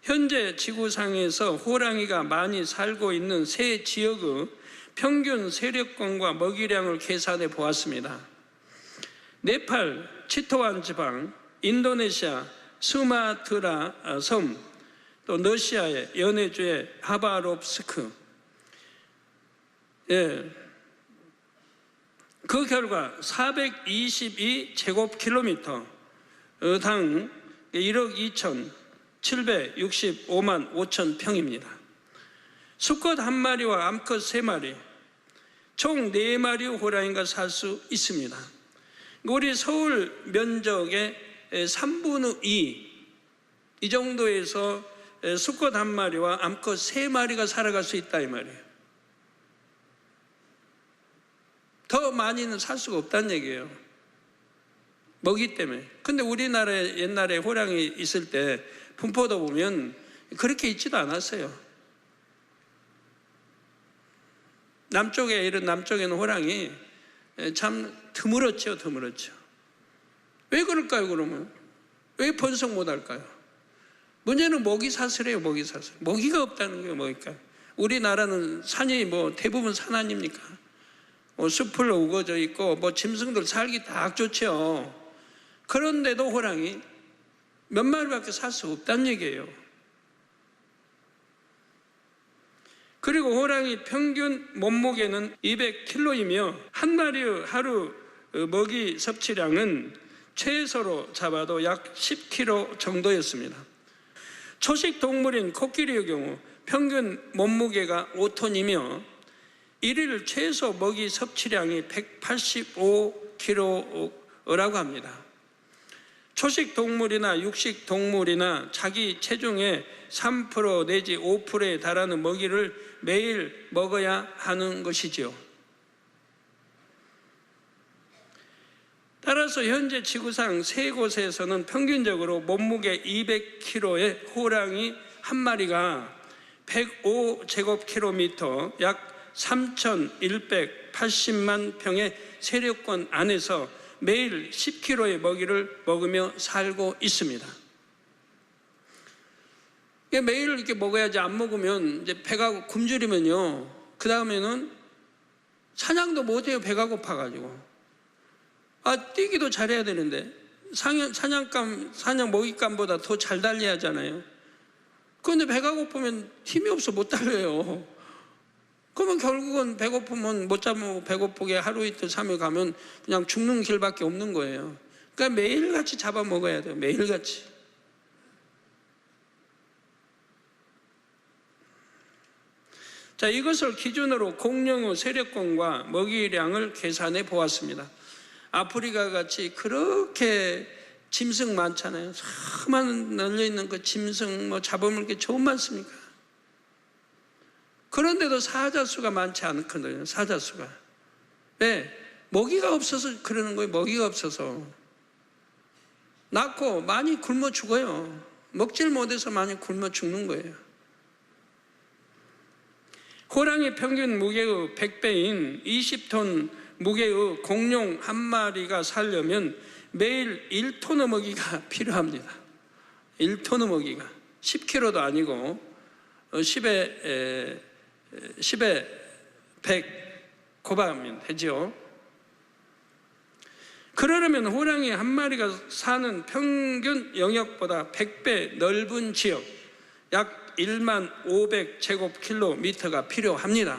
현재 지구상에서 호랑이가 많이 살고 있는 세 지역의 평균 세력권과 먹이량을 계산해 보았습니다. 네팔 치토안 지방, 인도네시아 수마트라 섬, 또 러시아의 연해주의 하바롭스크. 그 결과 422제곱킬로미터 당 1억 2,765만 5천 평입니다. 수컷 1마리와 암컷 3마리, 총 4마리 호랑이가 살 수 있습니다. 우리 서울 면적의 3분의 2, 이 정도에서 수컷 1마리와 암컷 3마리가 살아갈 수 있다 이 말이에요. 더 많이는 살 수가 없다는 얘기예요. 먹이 때문에. 근데 우리나라에 옛날에 호랑이 있을 때 분포도 보면 그렇게 있지도 않았어요. 이런 남쪽에는 호랑이 참 드물었죠. 왜 그럴까요, 그러면? 왜 번성 못 할까요? 문제는 먹이 사슬이에요, 먹이 사슬. 먹이가 없다는 게 뭘까요? 우리나라는 산이 뭐 대부분 산 아닙니까? 숲을 우거져 있고 뭐 짐승들 살기 딱 좋죠. 그런데도 호랑이 몇 마리밖에 살 수 없다는 얘기예요. 그리고 호랑이 평균 몸무게는 200kg이며 한 마리의 하루 먹이 섭취량은 최소로 잡아도 약 10kg 정도였습니다. 초식 동물인 코끼리의 경우 평균 몸무게가 5톤이며 일일 최소 먹이 섭취량이 185kg라고 합니다. 초식 동물이나 육식 동물이나 자기 체중의 3% 내지 5%에 달하는 먹이를 매일 먹어야 하는 것이지요. 따라서 현재 지구상 세 곳에서는 평균적으로 몸무게 200kg의 호랑이 한 마리가 105제곱킬로미터 약 3,180만 평의 세력권 안에서 매일 10kg의 먹이를 먹으며 살고 있습니다. 매일 이렇게 먹어야지, 안 먹으면 이제 배가 굶주리면요, 그 다음에는 사냥도 못해요. 배가 고파가지고. 뛰기도 잘해야 되는데 사냥 먹잇감보다 더 잘 달려야 하잖아요. 그런데 배가 고프면 힘이 없어 못 달려요. 그러면 결국은 배고프면 못 잡고 배고프게 하루 이틀 3일 가면 그냥 죽는 길밖에 없는 거예요. 그러니까 매일같이 잡아 먹어야 돼요. 매일같이. 자, 이것을 기준으로 공룡의 세력권과 먹이량을 계산해 보았습니다. 아프리카 같이 그렇게 짐승 많잖아요. 수많은 널려있는 그 짐승 뭐 잡아먹을 게 좋은 많습니까? 그런데도 사자수가 많지 않거든요. 사자수가. 왜? 먹이가 없어서 그러는 거예요. 먹이가 없어서. 낳고 많이 굶어 죽어요. 먹질 못해서 많이 굶어 죽는 거예요. 호랑이 평균 무게의 100배인 20톤 무게의 공룡 한 마리가 살려면 매일 1톤의 먹이가 필요합니다. 1톤의 먹이가. 10kg도 아니고 10에 100 곱하면 되죠. 그러려면 호랑이 한 마리가 사는 평균 영역보다 100배 넓은 지역, 약 1만 500제곱킬로미터가 필요합니다.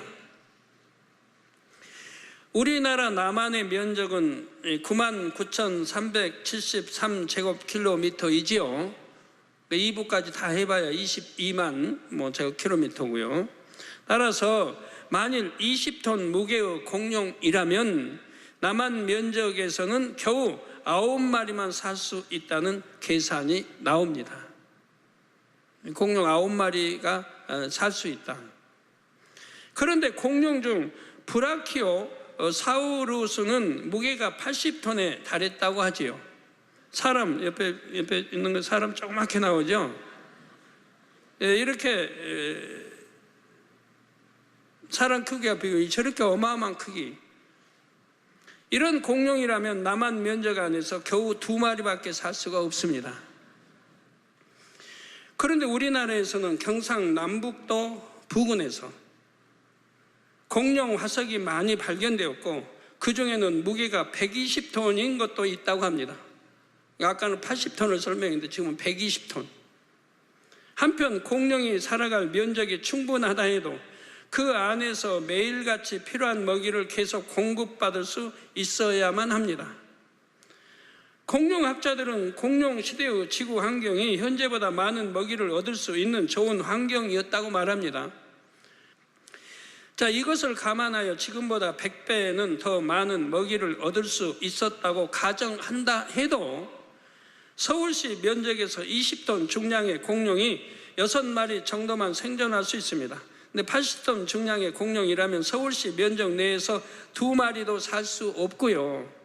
우리나라 남한의 면적은 99,373제곱킬로미터이지요. 이부까지 다 해봐야 22만 제곱킬로미터고요. 따라서 만일 20톤 무게의 공룡이라면 남한 면적에서는 겨우 9마리만 살 수 있다는 계산이 나옵니다. 공룡 9마리가 살 수 있다. 그런데 공룡 중 브라키오 사우루스는 무게가 80톤에 달했다고 하지요. 사람 옆에 있는 거 사람 조그맣게 나오죠. 이렇게 사람 크기가 비교해 저렇게 어마어마한 크기. 이런 공룡이라면 남한 면적 안에서 겨우 2마리밖에 살 수가 없습니다. 그런데 우리나라에서는 경상남북도 부근에서 공룡 화석이 많이 발견되었고 그 중에는 무게가 120톤인 것도 있다고 합니다. 아까는 80톤을 설명했는데 지금은 120톤. 한편 공룡이 살아갈 면적이 충분하다 해도 그 안에서 매일같이 필요한 먹이를 계속 공급받을 수 있어야만 합니다. 공룡학자들은 공룡 시대의 지구 환경이 현재보다 많은 먹이를 얻을 수 있는 좋은 환경이었다고 말합니다. 자, 이것을 감안하여 지금보다 100배는 더 많은 먹이를 얻을 수 있었다고 가정한다 해도 서울시 면적에서 20톤 중량의 공룡이 6마리 정도만 생존할 수 있습니다. 근데 80톤 중량의 공룡이라면 서울시 면적 내에서 2마리도 살 수 없고요.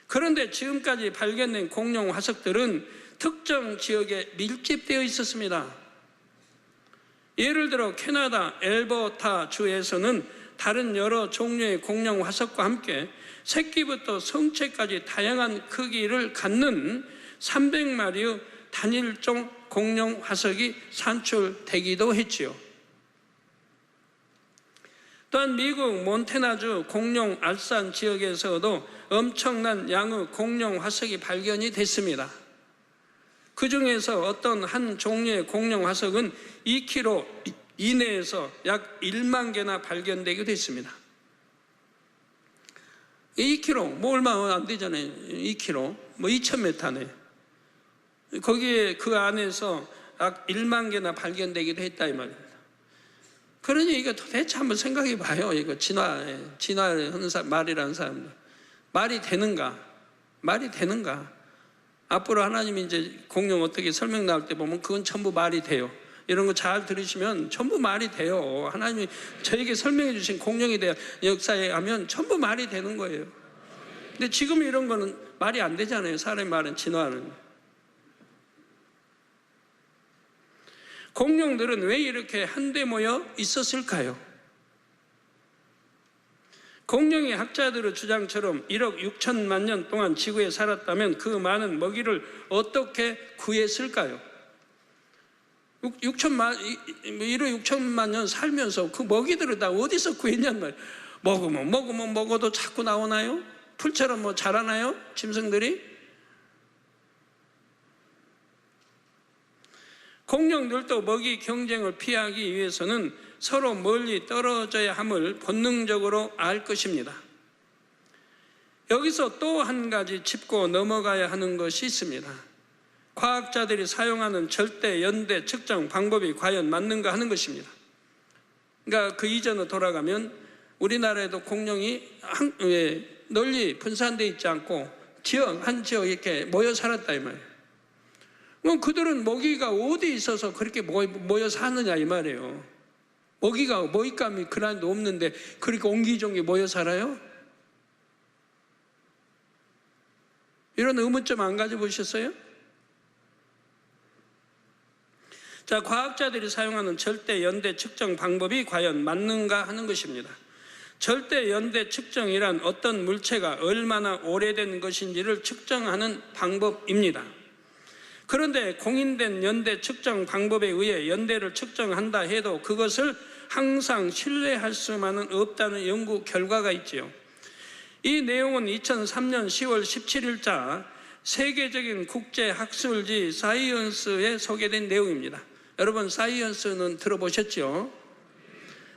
그런데 지금까지 발견된 공룡 화석들은 특정 지역에 밀집되어 있었습니다. 예를 들어 캐나다 엘버타 주에서는 다른 여러 종류의 공룡 화석과 함께 새끼부터 성체까지 다양한 크기를 갖는 300마리의 단일종 공룡 화석이 산출되기도 했지요. 또한 미국 몬태나주 공룡 알산 지역에서도 엄청난 양의 공룡 화석이 발견이 됐습니다. 그 중에서 어떤 한 종류의 공룡 화석은 2km 이내에서 약 1만 개나 발견되기도 했습니다. 2km, 뭐 얼마 안 되잖아요. 2km, 뭐 2,000m네. 거기에 그 안에서 약 1만 개나 발견되기도 했다 이 말입니다. 그러니 이거 도대체 한번 생각해 봐요. 이거 진화하는 말이라는 사람들. 말이 되는가? 말이 되는가? 앞으로 하나님이 이제 공룡 어떻게 설명 나올 때 보면 그건 전부 말이 돼요. 이런 거 잘 들으시면 전부 말이 돼요. 하나님이 저에게 설명해 주신 공룡에 대한 역사에 하면 전부 말이 되는 거예요. 근데 지금 이런 거는 말이 안 되잖아요. 사람의 말은 진화하는. 공룡들은 왜 이렇게 한데 모여 있었을까요? 공룡의 학자들의 주장처럼 1억 6천만 년 동안 지구에 살았다면 그 많은 먹이를 어떻게 구했을까요? 1억 6천만 년 살면서 그 먹이들을 다 어디서 구했냔 말이에요. 먹어도 자꾸 나오나요? 풀처럼 뭐 자라나요? 짐승들이? 공룡들도 먹이 경쟁을 피하기 위해서는 서로 멀리 떨어져야 함을 본능적으로 알 것입니다. 여기서 또 한 가지 짚고 넘어가야 하는 것이 있습니다. 과학자들이 사용하는 절대 연대 측정 방법이 과연 맞는가 하는 것입니다. 그러니까 그 이전으로 돌아가면 우리나라에도 공룡이 널리 분산되어 있지 않고 한 지역 이렇게 모여 살았다 이 말이에요. 그럼 그들은 먹이가 어디 있어서 그렇게 모여 사느냐 이 말이에요. 먹잇감이 그날도 없는데 그렇게 옹기종기 모여 살아요? 이런 의문점 안 가져보셨어요? 자, 과학자들이 사용하는 절대 연대 측정 방법이 과연 맞는가 하는 것입니다. 절대 연대 측정이란 어떤 물체가 얼마나 오래된 것인지를 측정하는 방법입니다. 그런데 공인된 연대 측정 방법에 의해 연대를 측정한다 해도 그것을 항상 신뢰할 수만은 없다는 연구 결과가 있지요. 이 내용은 2003년 10월 17일자 세계적인 국제학술지 사이언스에 소개된 내용입니다. 여러분 사이언스는 들어보셨죠?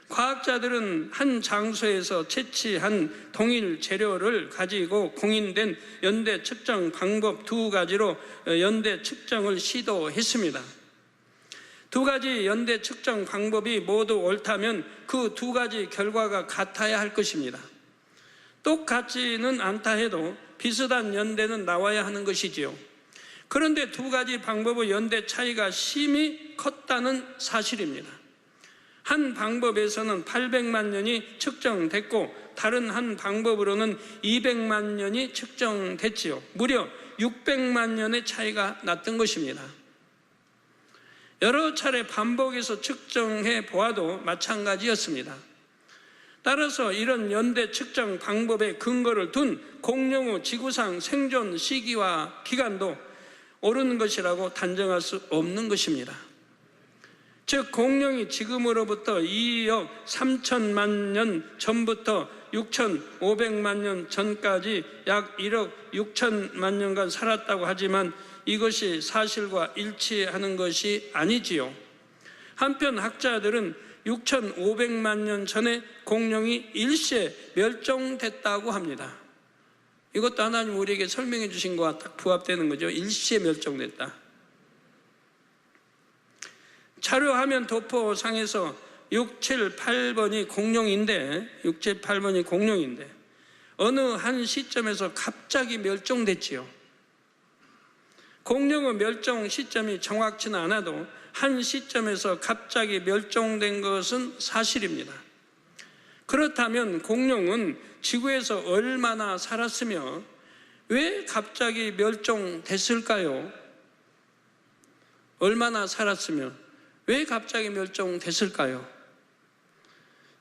과학자들은 한 장소에서 채취한 동일 재료를 가지고 공인된 연대 측정 방법 2가지로 연대 측정을 시도했습니다. 2가지 연대 측정 방법이 모두 옳다면 그 2가지 결과가 같아야 할 것입니다. 똑같지는 않다 해도 비슷한 연대는 나와야 하는 것이지요. 그런데 2가지 방법의 연대 차이가 심히 컸다는 사실입니다. 한 방법에서는 800만 년이 측정됐고 다른 한 방법으로는 200만 년이 측정됐지요. 무려 600만 년의 차이가 났던 것입니다. 여러 차례 반복해서 측정해 보아도 마찬가지였습니다. 따라서 이런 연대 측정 방법의 근거를 둔 공룡의 지구상 생존 시기와 기간도 옳은 것이라고 단정할 수 없는 것입니다. 즉 공룡이 지금으로부터 2억 3천만 년 전부터 6,500만 년 전까지 약 1억 6천만 년간 살았다고 하지만 이것이 사실과 일치하는 것이 아니지요. 한편 학자들은 6,500만 년 전에 공룡이 일시에 멸종됐다고 합니다. 이것도 하나님 우리에게 설명해 주신 것과 딱 부합되는 거죠. 일시에 멸종됐다. 자료화면 도포상에서 6, 7, 8번이 공룡인데 어느 한 시점에서 갑자기 멸종됐지요. 공룡의 멸종 시점이 정확치는 않아도 한 시점에서 갑자기 멸종된 것은 사실입니다. 그렇다면 공룡은 지구에서 얼마나 살았으며 왜 갑자기 멸종됐을까요? 얼마나 살았으며 왜 갑자기 멸종됐을까요?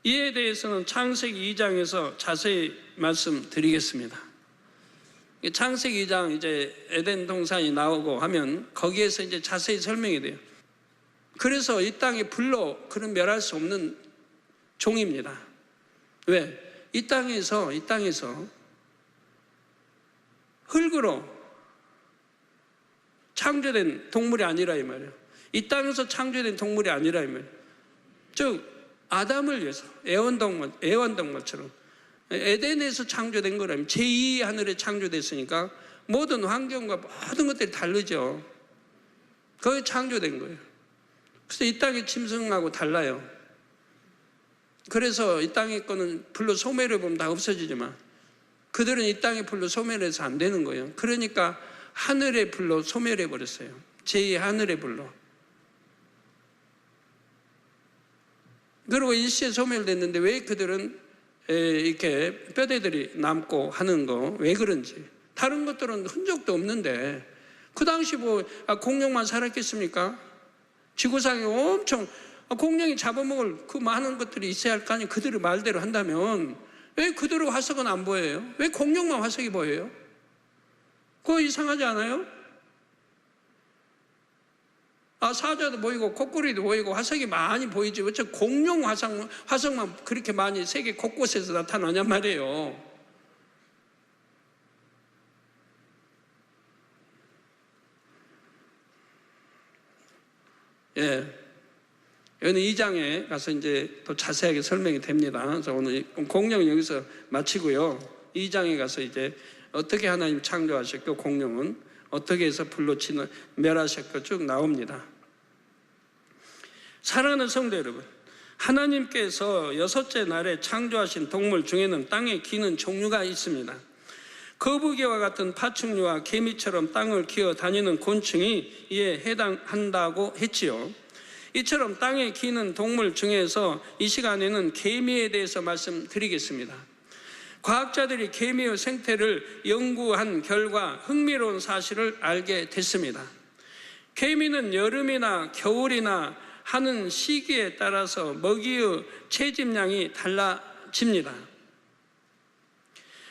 이에 대해서는 창세기 2장에서 자세히 말씀드리겠습니다. 창세기 2장 이제 에덴 동산이 나오고 하면 거기에서 이제 자세히 설명이 돼요. 그래서 이 땅이 불로 그런 멸할 수 없는 종입니다. 왜? 이 땅에서 흙으로 창조된 동물이 아니라 이 말이에요. 이 땅에서 창조된 동물이 아니라 이 말이에요. 즉 아담을 위해서 애완동물처럼 에덴에서 창조된 거라면 제2의 하늘에 창조됐으니까 모든 환경과 모든 것들이 다르죠. 거기 창조된 거예요. 그래서 이 땅의 짐승하고 달라요. 그래서 이 땅의 거는 불로 소멸해 보면 다 없어지지만 그들은 이 땅의 불로 소멸해서 안 되는 거예요. 그러니까 하늘의 불로 소멸해 버렸어요. 제2의 하늘의 불로. 그리고 일시에 소멸됐는데 왜 그들은 이렇게 뼈대들이 남고 하는 거 왜 그런지. 다른 것들은 흔적도 없는데 그 당시 뭐 공룡만 살았겠습니까? 지구상에 엄청 공룡이 잡아먹을 그 많은 것들이 있어야 할 거 아니에요. 그들의 말대로 한다면 왜 그들의 화석은 안 보여요? 왜 공룡만 화석이 보여요? 그거 이상하지 않아요? 사자도 보이고 코끼리도 보이고 화석이 많이 보이지 왜 저 공룡 화석만 그렇게 많이 세계 곳곳에서 나타나냔 말이에요. 예. 여기는 2장에 가서 이제 또 자세하게 설명이 됩니다. 그래서 오늘 공룡은 여기서 마치고요. 2장에 가서 이제 어떻게 하나님 창조하셨고 공룡은 어떻게 해서 불로 멸하셨고 쭉 나옵니다. 사랑하는 성도 여러분, 하나님께서 6째 날에 창조하신 동물 중에는 땅에 기는 종류가 있습니다. 거북이와 같은 파충류와 개미처럼 땅을 기어 다니는 곤충이 이에 해당한다고 했지요. 이처럼 땅에 기는 동물 중에서 이 시간에는 개미에 대해서 말씀드리겠습니다. 과학자들이 개미의 생태를 연구한 결과 흥미로운 사실을 알게 됐습니다. 개미는 여름이나 겨울이나 하는 시기에 따라서 먹이의 채집량이 달라집니다.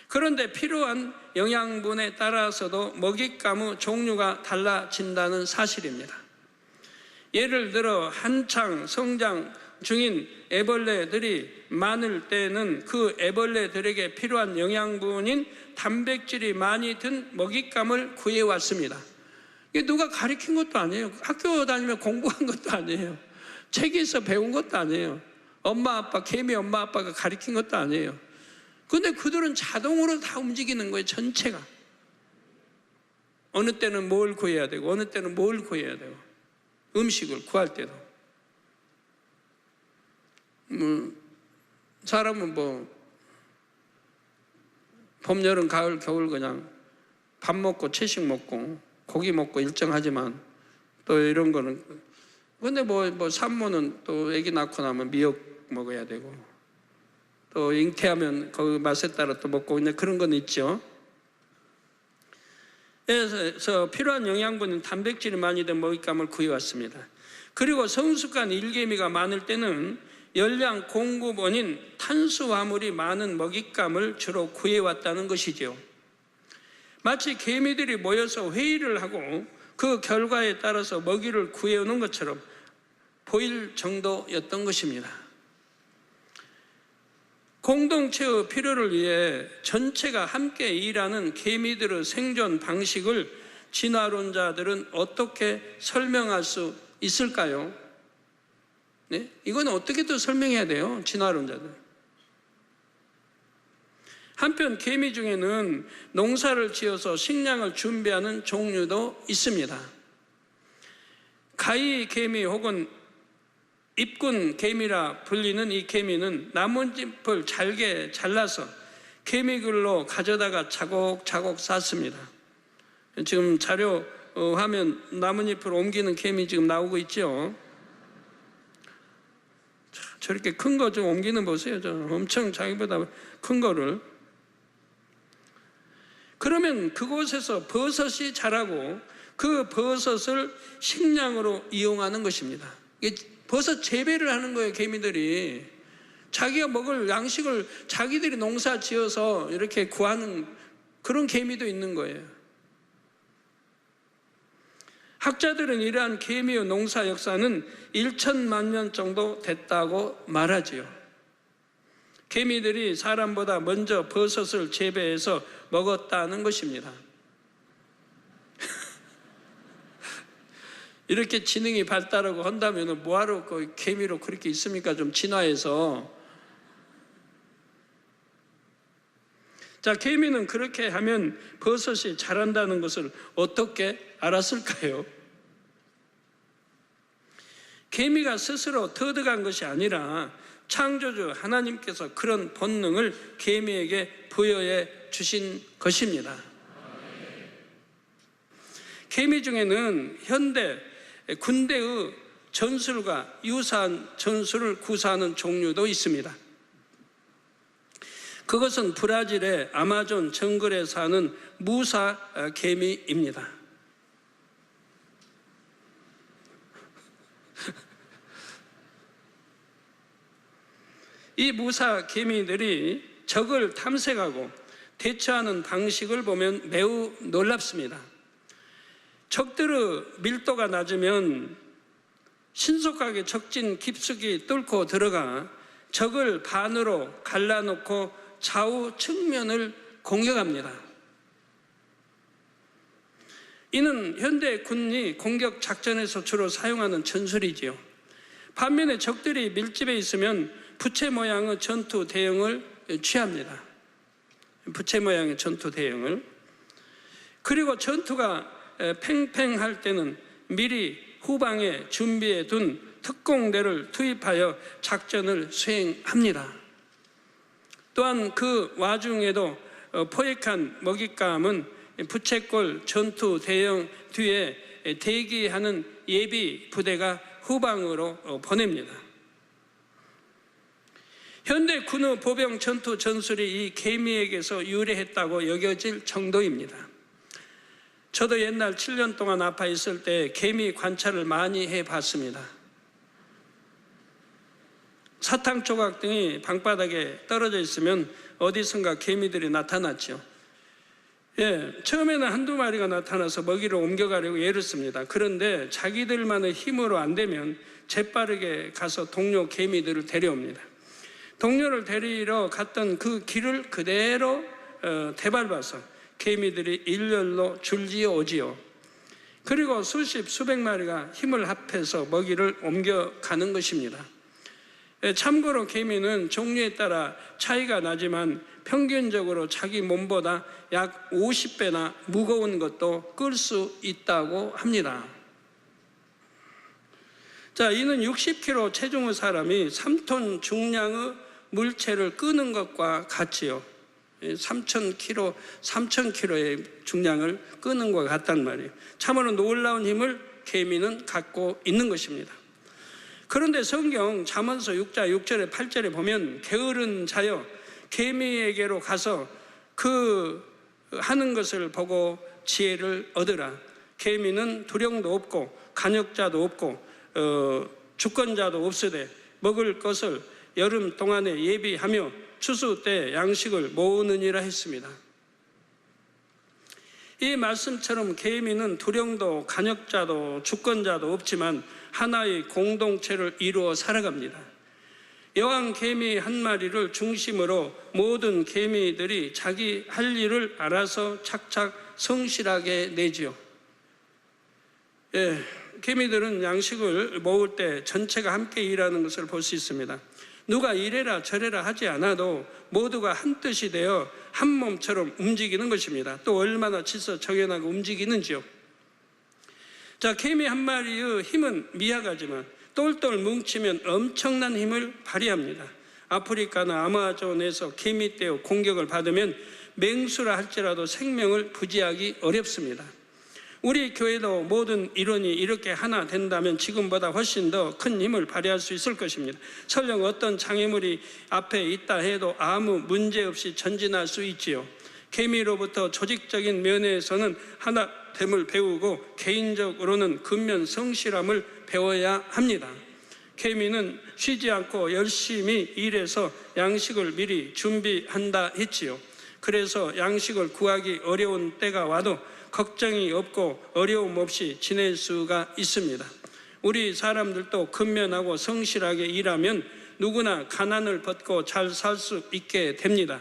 그런데 필요한 영양분에 따라서도 먹잇감의 종류가 달라진다는 사실입니다. 예를 들어 한창 성장 중인 애벌레들이 많을 때는 그 애벌레들에게 필요한 영양분인 단백질이 많이 든 먹잇감을 구해왔습니다. 이게 누가 가르친 것도 아니에요. 학교 다니며 공부한 것도 아니에요. 책에서 배운 것도 아니에요. 개미 엄마 아빠가 가르친 것도 아니에요. 근데 그들은 자동으로 다 움직이는 거예요. 전체가. 어느 때는 뭘 구해야 되고 어느 때는 뭘 구해야 되고 음식을 구할 때도 사람은 봄, 여름, 가을, 겨울 그냥 밥 먹고 채식 먹고 고기 먹고 일정하지만 또 이런 거는 근데 산모는 또 아기 낳고 나면 미역 먹어야 되고 또 잉태하면 그 맛에 따라 또 먹고 그런 건 있죠. 그래서 필요한 영양분은 단백질이 많이 든 먹잇감을 구해왔습니다. 그리고 성숙한 일개미가 많을 때는 열량 공급원인 탄수화물이 많은 먹잇감을 주로 구해왔다는 것이죠. 마치 개미들이 모여서 회의를 하고 그 결과에 따라서 먹이를 구해오는 것처럼 보일 정도였던 것입니다. 공동체의 필요를 위해 전체가 함께 일하는 개미들의 생존 방식을 진화론자들은 어떻게 설명할 수 있을까요? 네? 이건 어떻게 또 설명해야 돼요? 진화론자들. 한편 개미 중에는 농사를 지어서 식량을 준비하는 종류도 있습니다. 가위 개미 혹은 입군 개미라 불리는 이 개미는 나뭇잎을 잘게 잘라서 개미굴로 가져다가 차곡차곡 쌓습니다. 지금 자료 화면 나뭇잎을 옮기는 개미 지금 나오고 있죠. 저렇게 큰 거 좀 옮기는 보세요. 엄청 자기보다 큰 거를. 그러면 그곳에서 버섯이 자라고 그 버섯을 식량으로 이용하는 것입니다. 버섯 재배를 하는 거예요. 개미들이 자기가 먹을 양식을 자기들이 농사 지어서 이렇게 구하는 그런 개미도 있는 거예요. 학자들은 이러한 개미의 농사 역사는 1천만 년 정도 됐다고 말하지요. 개미들이 사람보다 먼저 버섯을 재배해서 먹었다는 것입니다. 이렇게 지능이 발달하고 한다면 뭐하러 그 개미로 그렇게 있습니까? 좀 진화해서. 자, 개미는 그렇게 하면 버섯이 자란다는 것을 어떻게 알았을까요? 개미가 스스로 터득한 것이 아니라 창조주 하나님께서 그런 본능을 개미에게 부여해 주신 것입니다. 개미 중에는 현대 군대의 전술과 유사한 전술을 구사하는 종류도 있습니다. 그것은 브라질의 아마존 정글에 사는 무사 개미입니다. 이 무사 개미들이 적을 탐색하고 대처하는 방식을 보면 매우 놀랍습니다. 적들의 밀도가 낮으면 신속하게 적진 깊숙이 뚫고 들어가 적을 반으로 갈라놓고 좌우 측면을 공격합니다. 이는 현대 군이 공격 작전에서 주로 사용하는 전술이지요. 반면에 적들이 밀집해 있으면 부채 모양의 전투 대응을 취합니다. 부채 모양의 전투 대응을. 그리고 전투가 팽팽할 때는 미리 후방에 준비해 둔 특공대를 투입하여 작전을 수행합니다. 또한 그 와중에도 포획한 먹잇감은 부채꼴 전투 대응 뒤에 대기하는 예비 부대가 후방으로 보냅니다. 현대 군의 보병 전투 전술이 이 개미에게서 유래했다고 여겨질 정도입니다. 저도 옛날 7년 동안 아파 있을 때 개미 관찰을 많이 해봤습니다. 사탕 조각 등이 방바닥에 떨어져 있으면 어디선가 개미들이 나타났죠. 처음에는 한두 마리가 나타나서 먹이를 옮겨가려고 애를 씁니다. 그런데 자기들만의 힘으로 안 되면 재빠르게 가서 동료 개미들을 데려옵니다. 동료를 데리러 갔던 그 길을 그대로 되밟아서 개미들이 일렬로 줄지어 오지요. 그리고 수십 수백 마리가 힘을 합해서 먹이를 옮겨가는 것입니다. 참고로 개미는 종류에 따라 차이가 나지만 평균적으로 자기 몸보다 약 50배나 무거운 것도 끌 수 있다고 합니다. 자, 이는 60kg 체중의 사람이 3톤 중량의 물체를 끄는 것과 같지요. 3,000kg의 중량을 끄는 것과 같단 말이에요. 참으로 놀라운 힘을 개미는 갖고 있는 것입니다. 그런데 성경 잠언서 6장 6절에 8절에 보면 게으른 자여 개미에게로 가서 그 하는 것을 보고 지혜를 얻으라. 개미는 두령도 없고 간역자도 없고 주권자도 없으되 먹을 것을 여름 동안에 예비하며 추수 때 양식을 모으느니라 했습니다. 이 말씀처럼 개미는 두령도 간역자도 주권자도 없지만 하나의 공동체를 이루어 살아갑니다. 여왕 개미 한 마리를 중심으로 모든 개미들이 자기 할 일을 알아서 착착 성실하게 내지요. 개미들은 양식을 모을 때 전체가 함께 일하는 것을 볼 수 있습니다. 누가 이래라 저래라 하지 않아도 모두가 한 뜻이 되어 한 몸처럼 움직이는 것입니다. 또 얼마나 질서 정연하고 움직이는지요. 자, 개미 한 마리의 힘은 미약하지만 똘똘 뭉치면 엄청난 힘을 발휘합니다. 아프리카나 아마존에서 개미떼의 공격을 받으면 맹수라 할지라도 생명을 부지하기 어렵습니다. 우리 교회도 모든 일원이 이렇게 하나 된다면 지금보다 훨씬 더 큰 힘을 발휘할 수 있을 것입니다. 설령 어떤 장애물이 앞에 있다 해도 아무 문제 없이 전진할 수 있지요. 개미로부터 조직적인 면에서는 하나됨을 배우고 개인적으로는 근면 성실함을 배워야 합니다. 케미는 쉬지 않고 열심히 일해서 양식을 미리 준비한다 했지요. 그래서 양식을 구하기 어려운 때가 와도 걱정이 없고 어려움 없이 지낼 수가 있습니다. 우리 사람들도 근면하고 성실하게 일하면 누구나 가난을 벗고 잘 살 수 있게 됩니다.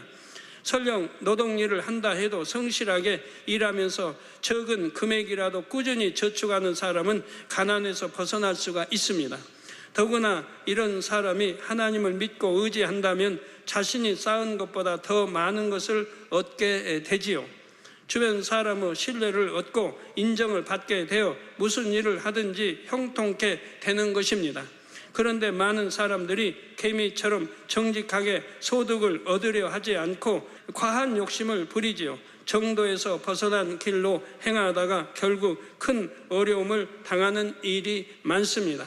설령 노동일을 한다 해도 성실하게 일하면서 적은 금액이라도 꾸준히 저축하는 사람은 가난에서 벗어날 수가 있습니다. 더구나 이런 사람이 하나님을 믿고 의지한다면 자신이 쌓은 것보다 더 많은 것을 얻게 되지요. 주변 사람의 신뢰를 얻고 인정을 받게 되어 무슨 일을 하든지 형통케 되는 것입니다. 그런데 많은 사람들이 개미처럼 정직하게 소득을 얻으려 하지 않고 과한 욕심을 부리지요. 정도에서 벗어난 길로 행하다가 결국 큰 어려움을 당하는 일이 많습니다.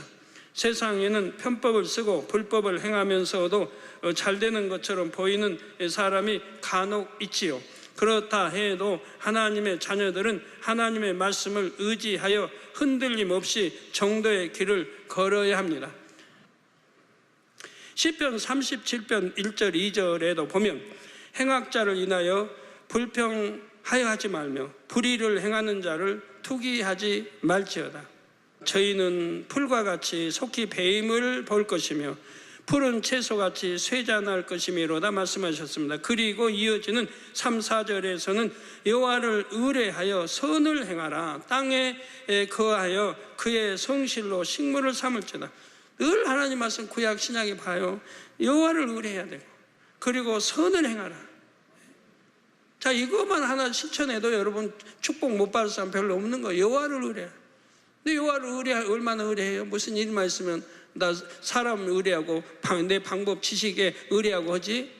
세상에는 편법을 쓰고 불법을 행하면서도 잘 되는 것처럼 보이는 사람이 간혹 있지요. 그렇다 해도 하나님의 자녀들은 하나님의 말씀을 의지하여 흔들림 없이 정도의 길을 걸어야 합니다. 시편 37편 1절 2절에도 보면 행악자를 인하여 불평하여 하지 말며 불의를 행하는 자를 투기하지 말지어다. 저희는 풀과 같이 속히 배임을 볼 것이며 푸른 채소같이 쇠잔할 것이미로다 말씀하셨습니다. 그리고 이어지는 3, 4절에서는 여호와를 의뢰하여 선을 행하라. 땅에 거하여 그의 성실로 식물을 삼을지어다. 늘 하나님 말씀 구약 신약에 봐요. 여호와를 의뢰해야 되고 그리고 선을 행하라. 자, 이것만 하나 실천해도 여러분 축복 못 받을 사람 별로 없는 거예요. 여호와를 의뢰해. 근데 여호와를 얼마나 의뢰해요? 무슨 일만 있으면 나 사람 의뢰하고 내 방법 지식에 의뢰하고 하지.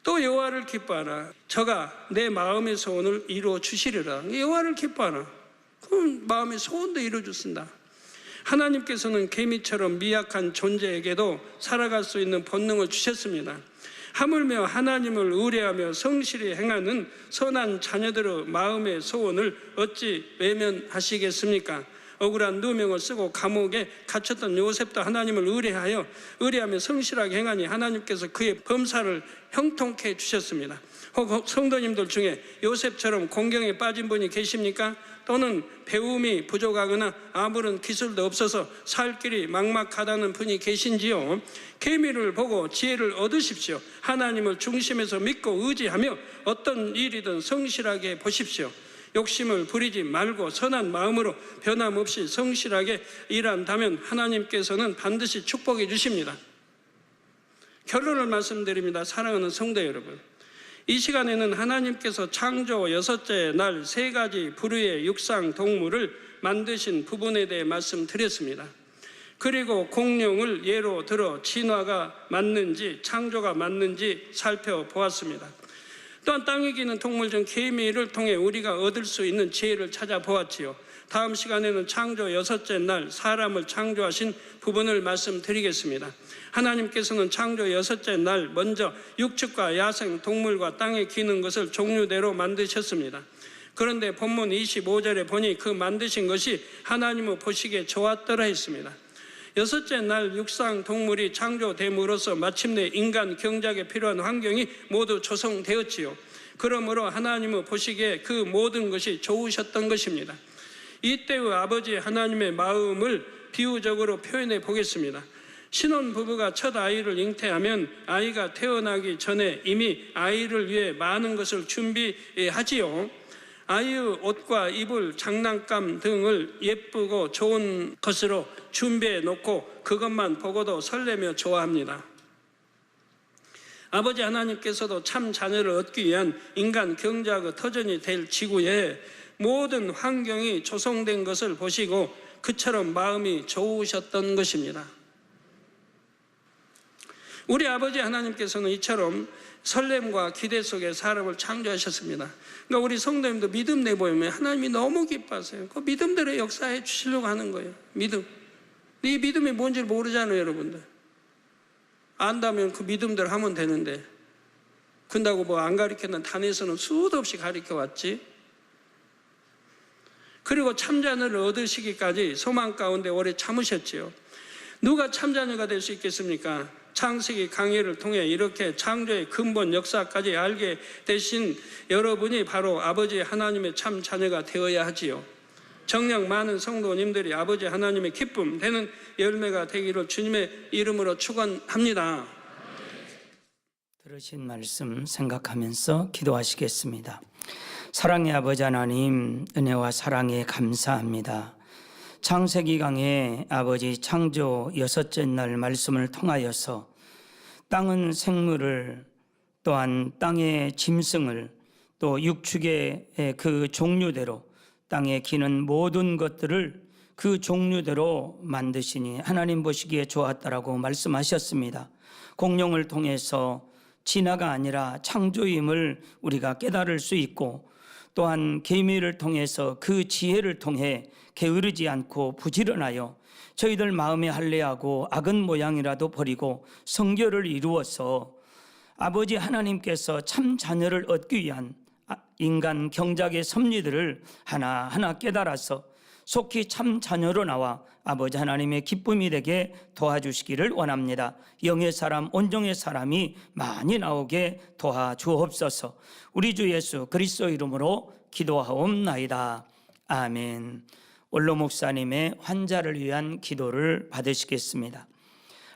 또 여호와를 기뻐하라. 저가 내 마음의 소원을 이루어 주시리라. 여호와를 기뻐하라. 그럼 마음의 소원도 이루어 주신다. 하나님께서는 개미처럼 미약한 존재에게도 살아갈 수 있는 본능을 주셨습니다. 하물며 하나님을 의뢰하며 성실히 행하는 선한 자녀들의 마음의 소원을 어찌 외면하시겠습니까? 억울한 누명을 쓰고 감옥에 갇혔던 요셉도 하나님을 의뢰하며 성실하게 행하니 하나님께서 그의 범사를 형통케 해주셨습니다. 혹 성도님들 중에 요셉처럼 공경에 빠진 분이 계십니까? 또는 배움이 부족하거나 아무런 기술도 없어서 살 길이 막막하다는 분이 계신지요? 계미를 보고 지혜를 얻으십시오. 하나님을 중심에서 믿고 의지하며 어떤 일이든 성실하게 보십시오. 욕심을 부리지 말고 선한 마음으로 변함없이 성실하게 일한다면 하나님께서는 반드시 축복해 주십니다. 결론을 말씀드립니다. 사랑하는 성도 여러분, 이 시간에는 하나님께서 창조 6째 날 3가지 부류의 육상 동물을 만드신 부분에 대해 말씀드렸습니다. 그리고 공룡을 예로 들어 진화가 맞는지 창조가 맞는지 살펴보았습니다. 또한 땅에 기는 동물 중 개미를 통해 우리가 얻을 수 있는 지혜를 찾아보았지요. 다음 시간에는 창조 6째 날 사람을 창조하신 부분을 말씀드리겠습니다. 하나님께서는 창조 6째 날 먼저 육축과 야생 동물과 땅에 기는 것을 종류대로 만드셨습니다. 그런데 본문 25절에 보니 그 만드신 것이 하나님의 보시기에 좋았더라 했습니다. 6째 날 육상 동물이 창조됨으로써 마침내 인간 경작에 필요한 환경이 모두 조성되었지요. 그러므로 하나님의 보시기에 그 모든 것이 좋으셨던 것입니다. 이때의 아버지 하나님의 마음을 비유적으로 표현해 보겠습니다. 신혼부부가 첫 아이를 잉태하면 아이가 태어나기 전에 이미 아이를 위해 많은 것을 준비하지요. 아이의 옷과 이불, 장난감 등을 예쁘고 좋은 것으로 준비해 놓고 그것만 보고도 설레며 좋아합니다. 아버지 하나님께서도 참 자녀를 얻기 위한 인간 경작의 터전이 될 지구에 모든 환경이 조성된 것을 보시고 그처럼 마음이 좋으셨던 것입니다. 우리 아버지 하나님께서는 이처럼 설렘과 기대 속에 사람을 창조하셨습니다. 그러니까 우리 성도님도 믿음 내보이면 하나님이 너무 기뻐하세요. 그 믿음대로 역사해 주시려고 하는 거예요. 믿음. 이 믿음이 뭔지 모르잖아요, 여러분들. 안다면 그 믿음대로 하면 되는데. 근다고 뭐 안 가르쳤는 단에서는 수도 없이 가르쳐 왔지. 그리고 참자녀를 얻으시기까지 소망 가운데 오래 참으셨지요. 누가 참자녀가 될 수 있겠습니까? 창세기 강의를 통해 이렇게 창조의 근본 역사까지 알게 되신 여러분이 바로 아버지 하나님의 참 자녀가 되어야 하지요. 정녕 많은 성도님들이 아버지 하나님의 기쁨 되는 열매가 되기를 주님의 이름으로 축원합니다. 들으신 말씀 생각하면서 기도하시겠습니다. 사랑의 아버지 하나님, 은혜와 사랑에 감사합니다. 창세기 강의 아버지 창조 6째 날 말씀을 통하여서 땅은 생물을, 또한 땅의 짐승을, 또 육축의 그 종류대로 땅에 기는 모든 것들을 그 종류대로 만드시니 하나님 보시기에 좋았다라고 말씀하셨습니다. 공룡을 통해서 진화가 아니라 창조임을 우리가 깨달을 수 있고, 또한 개미를 통해서 그 지혜를 통해 게으르지 않고 부지런하여 저희들 마음에 할례하고 악은 모양이라도 버리고 성결을 이루어서 아버지 하나님께서 참 자녀를 얻기 위한 인간 경작의 섭리들을 하나하나 깨달아서 속히 참 자녀로 나와 아버지 하나님의 기쁨이 되게 도와주시기를 원합니다. 영의 사람, 온정의 사람이 많이 나오게 도와주옵소서. 우리 주 예수 그리스도 이름으로 기도하옵나이다. 아멘. 원로 목사님의 환자를 위한 기도를 받으시겠습니다.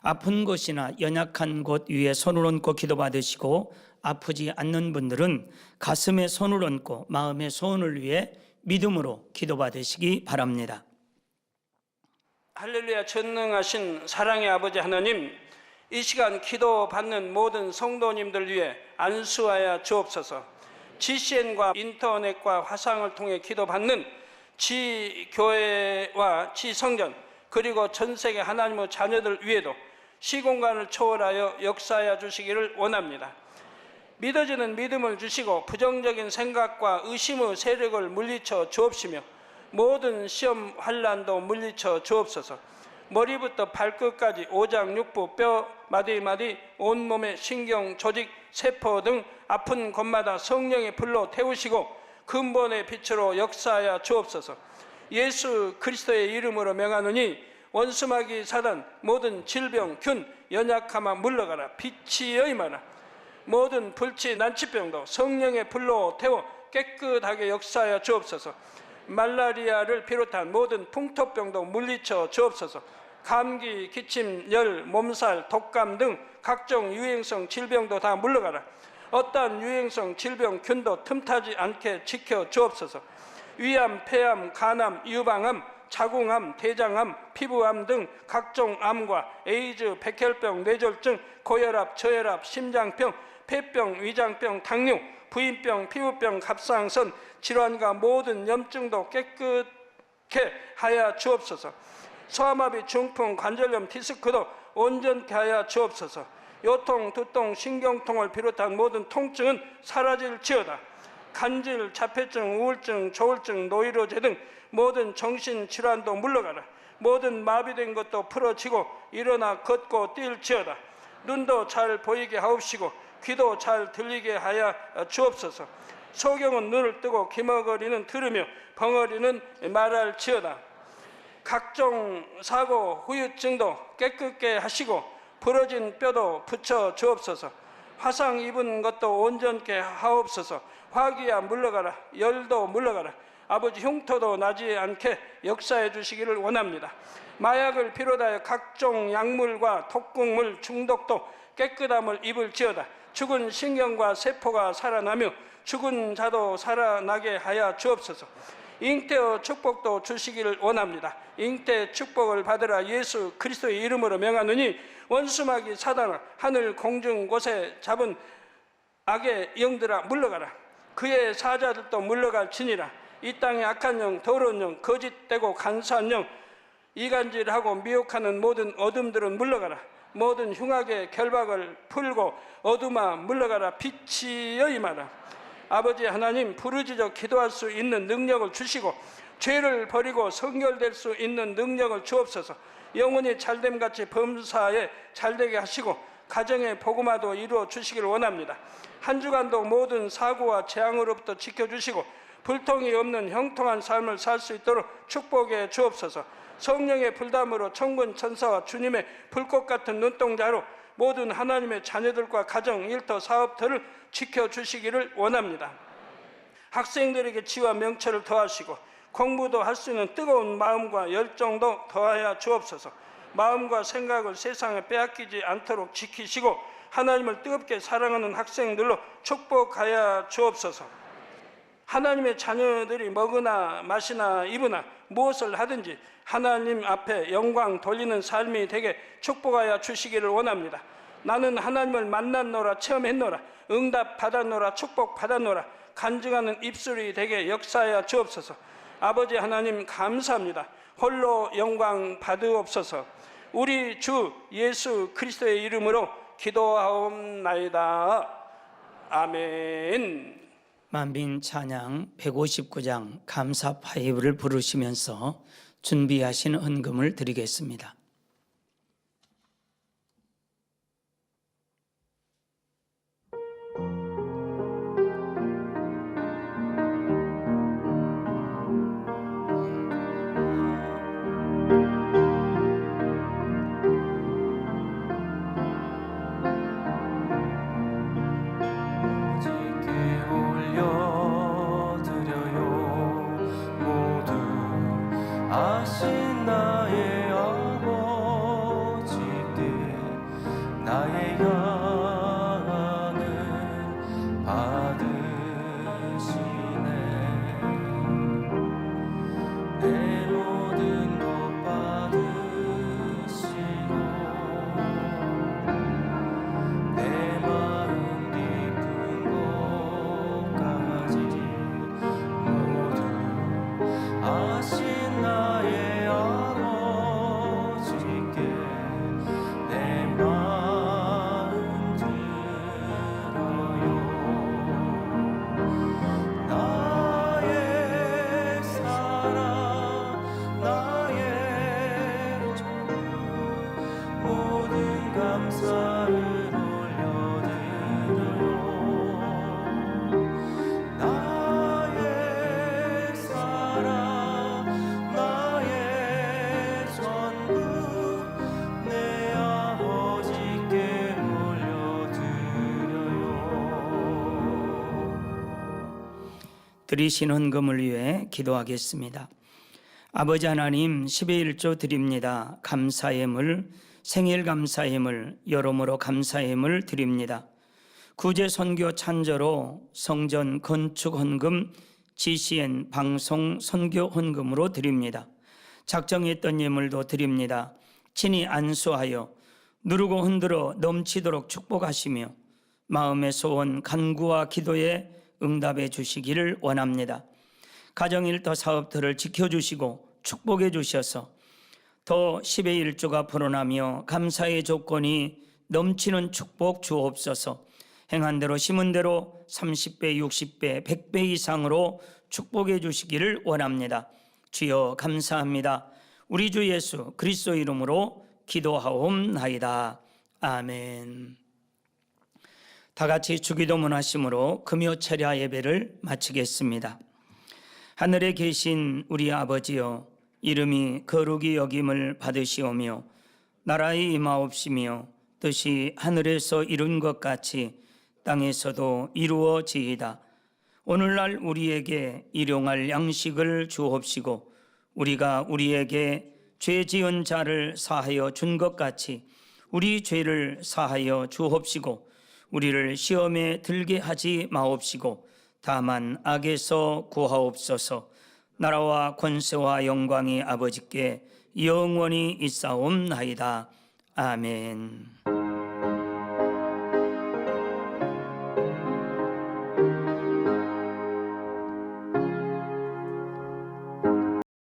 아픈 곳이나 연약한 곳 위에 손을 얹고 기도 받으시고, 아프지 않는 분들은 가슴에 손을 얹고 마음의 소원을 위해 믿음으로 기도 받으시기 바랍니다. 할렐루야. 전능하신 사랑의 아버지 하나님, 이 시간 기도 받는 모든 성도님들 위해 안수하여 주옵소서. GCN과 인터넷과 화상을 통해 기도 받는 지교회와 지성전, 그리고 전 세계 하나님의 자녀들 위에도 시공간을 초월하여 역사하여 주시기를 원합니다. 믿어지는 믿음을 주시고 부정적인 생각과 의심의 세력을 물리쳐 주옵시며 모든 시험 환난도 물리쳐 주옵소서. 머리부터 발끝까지 오장육부, 뼈, 마디마디, 온몸의 신경, 조직, 세포 등 아픈 곳마다 성령의 불로 태우시고 근본의 빛으로 역사하여 주옵소서. 예수 그리스도의 이름으로 명하노니 원수마귀 사단, 모든 질병, 균, 연약함아 물러가라. 빛이여 임하라. 모든 불치, 난치병도 성령의 불로 태워 깨끗하게 역사하여 주옵소서. 말라리아를 비롯한 모든 풍토병도 물리쳐 주옵소서. 감기, 기침, 열, 몸살, 독감 등 각종 유행성 질병도 다 물러가라. 어떠한 유행성 질병, 균도 틈타지 않게 지켜 주옵소서. 위암, 폐암, 간암, 유방암, 자궁암, 대장암, 피부암 등 각종 암과 에이즈, 백혈병, 뇌졸중, 고혈압, 저혈압, 심장병, 폐병, 위장병, 당뇨, 부인병, 피부병, 갑상선 질환과 모든 염증도 깨끗게 하여 주옵소서. 소아마비, 중풍, 관절염, 디스크도 온전케 하여 주옵소서. 요통, 두통, 신경통을 비롯한 모든 통증은 사라질지어다. 간질, 자폐증, 우울증, 조울증, 노이로제 등 모든 정신질환도 물러가라. 모든 마비된 것도 풀어지고 일어나 걷고 뛸지어다. 눈도 잘 보이게 하옵시고 귀도 잘 들리게 하여 주옵소서. 소경은 눈을 뜨고 기머거리는 들으며 벙어리는 말할지어다. 각종 사고, 후유증도 깨끗게 하시고 부러진 뼈도 붙여 주옵소서. 화상 입은 것도 온전케 하옵소서. 화기야 물러가라. 열도 물러가라. 아버지 흉터도 나지 않게 역사해 주시기를 원합니다. 마약을 비롯하여 각종 약물과 독극물 중독도 깨끗함을 입을지어다. 죽은 신경과 세포가 살아나며 죽은 자도 살아나게 하여 주옵소서. 잉태의 축복도 주시기를 원합니다. 잉태 축복을 받으라. 예수 그리스도의 이름으로 명하노니 원수마귀 사단아, 하늘 공중 곳에 잡은 악의 영들아 물러가라. 그의 사자들도 물러갈지니라. 이 땅의 악한 영, 더러운 영, 거짓되고 간사한 영, 이간질하고 미혹하는 모든 어둠들은 물러가라. 모든 흉악의 결박을 풀고 어둠아 물러가라. 빛이여 임하라. 아버지 하나님, 부르짖어 기도할 수 있는 능력을 주시고 죄를 버리고 성결될 수 있는 능력을 주옵소서. 영혼이 잘됨같이 범사에 잘되게 하시고 가정의 복음화도 이루어 주시기를 원합니다. 한 주간도 모든 사고와 재앙으로부터 지켜주시고 불통이 없는 형통한 삶을 살 수 있도록 축복해 주옵소서. 성령의 불담으로 천군 천사와 주님의 불꽃 같은 눈동자로 모든 하나님의 자녀들과 가정, 일터, 사업터를 지켜주시기를 원합니다. 학생들에게 지와 명철을 더하시고 공부도 할 수 있는 뜨거운 마음과 열정도 더하여 주옵소서. 마음과 생각을 세상에 빼앗기지 않도록 지키시고 하나님을 뜨겁게 사랑하는 학생들로 축복하여 주옵소서. 하나님의 자녀들이 먹으나 마시나 입으나 무엇을 하든지 하나님 앞에 영광 돌리는 삶이 되게 축복하여 주시기를 원합니다. 나는 하나님을 만났노라, 체험했노라, 응답 받았노라, 축복 받았노라, 간증하는 입술이 되게 역사하여 주옵소서. 아버지 하나님 감사합니다. 홀로 영광 받으옵소서. 우리 주 예수 그리스도의 이름으로 기도하옵나이다. 아멘. 만빈 찬양 159장 감사 파이브를 부르시면서 준비하신 헌금을 드리겠습니다. 아신 나의 아버지께 나의 양을 받으시네. 내 모든 것 받으시고 내 마음 깊은 것까지 모두 아신 나의 아버지께 내 마음 들어요. 나의 사랑 나의 전부 모든 감사를 올려드려요. 나의 사랑 나의 전부 내 아버지께 올려드려요. 드리신 헌금을 위해 기도하겠습니다. 아버지 하나님, 10의 1조 드립니다. 감사예물, 생일 감사예물, 여러모로 감사예물 드립니다. 구제 선교 찬저로 성전 건축 헌금, GCN 방송 선교 헌금으로 드립니다. 작정했던 예물도 드립니다. 친히 안수하여 누르고 흔들어 넘치도록 축복하시며 마음의 소원 간구와 기도에 응답해 주시기를 원합니다. 가정일터 사업들을 지켜주시고 축복해 주셔서 더 10의 1조가 불어나며 감사의 조건이 넘치는 축복 주옵소서. 행한 대로 심은 대로 30배, 60배, 100배 이상으로 축복해 주시기를 원합니다. 주여 감사합니다. 우리 주 예수 그리스도 이름으로 기도하옵나이다. 아멘. 다 같이 주기도문 하심으로 금요 철야 예배를 마치겠습니다. 하늘에 계신 우리 아버지여, 이름이 거룩히 여김을 받으시오며 나라의 임하옵시며 뜻이 하늘에서 이룬 것 같이 땅에서도 이루어지이다. 오늘날 우리에게 일용할 양식을 주옵시고 우리가 우리에게 죄 지은 자를 사하여 준 것 같이 우리 죄를 사하여 주옵시고 우리를 시험에 들게 하지 마옵시고 다만 악에서 구하옵소서. 나라와 권세와 영광이 아버지께 영원히 있사옵나이다. 아멘.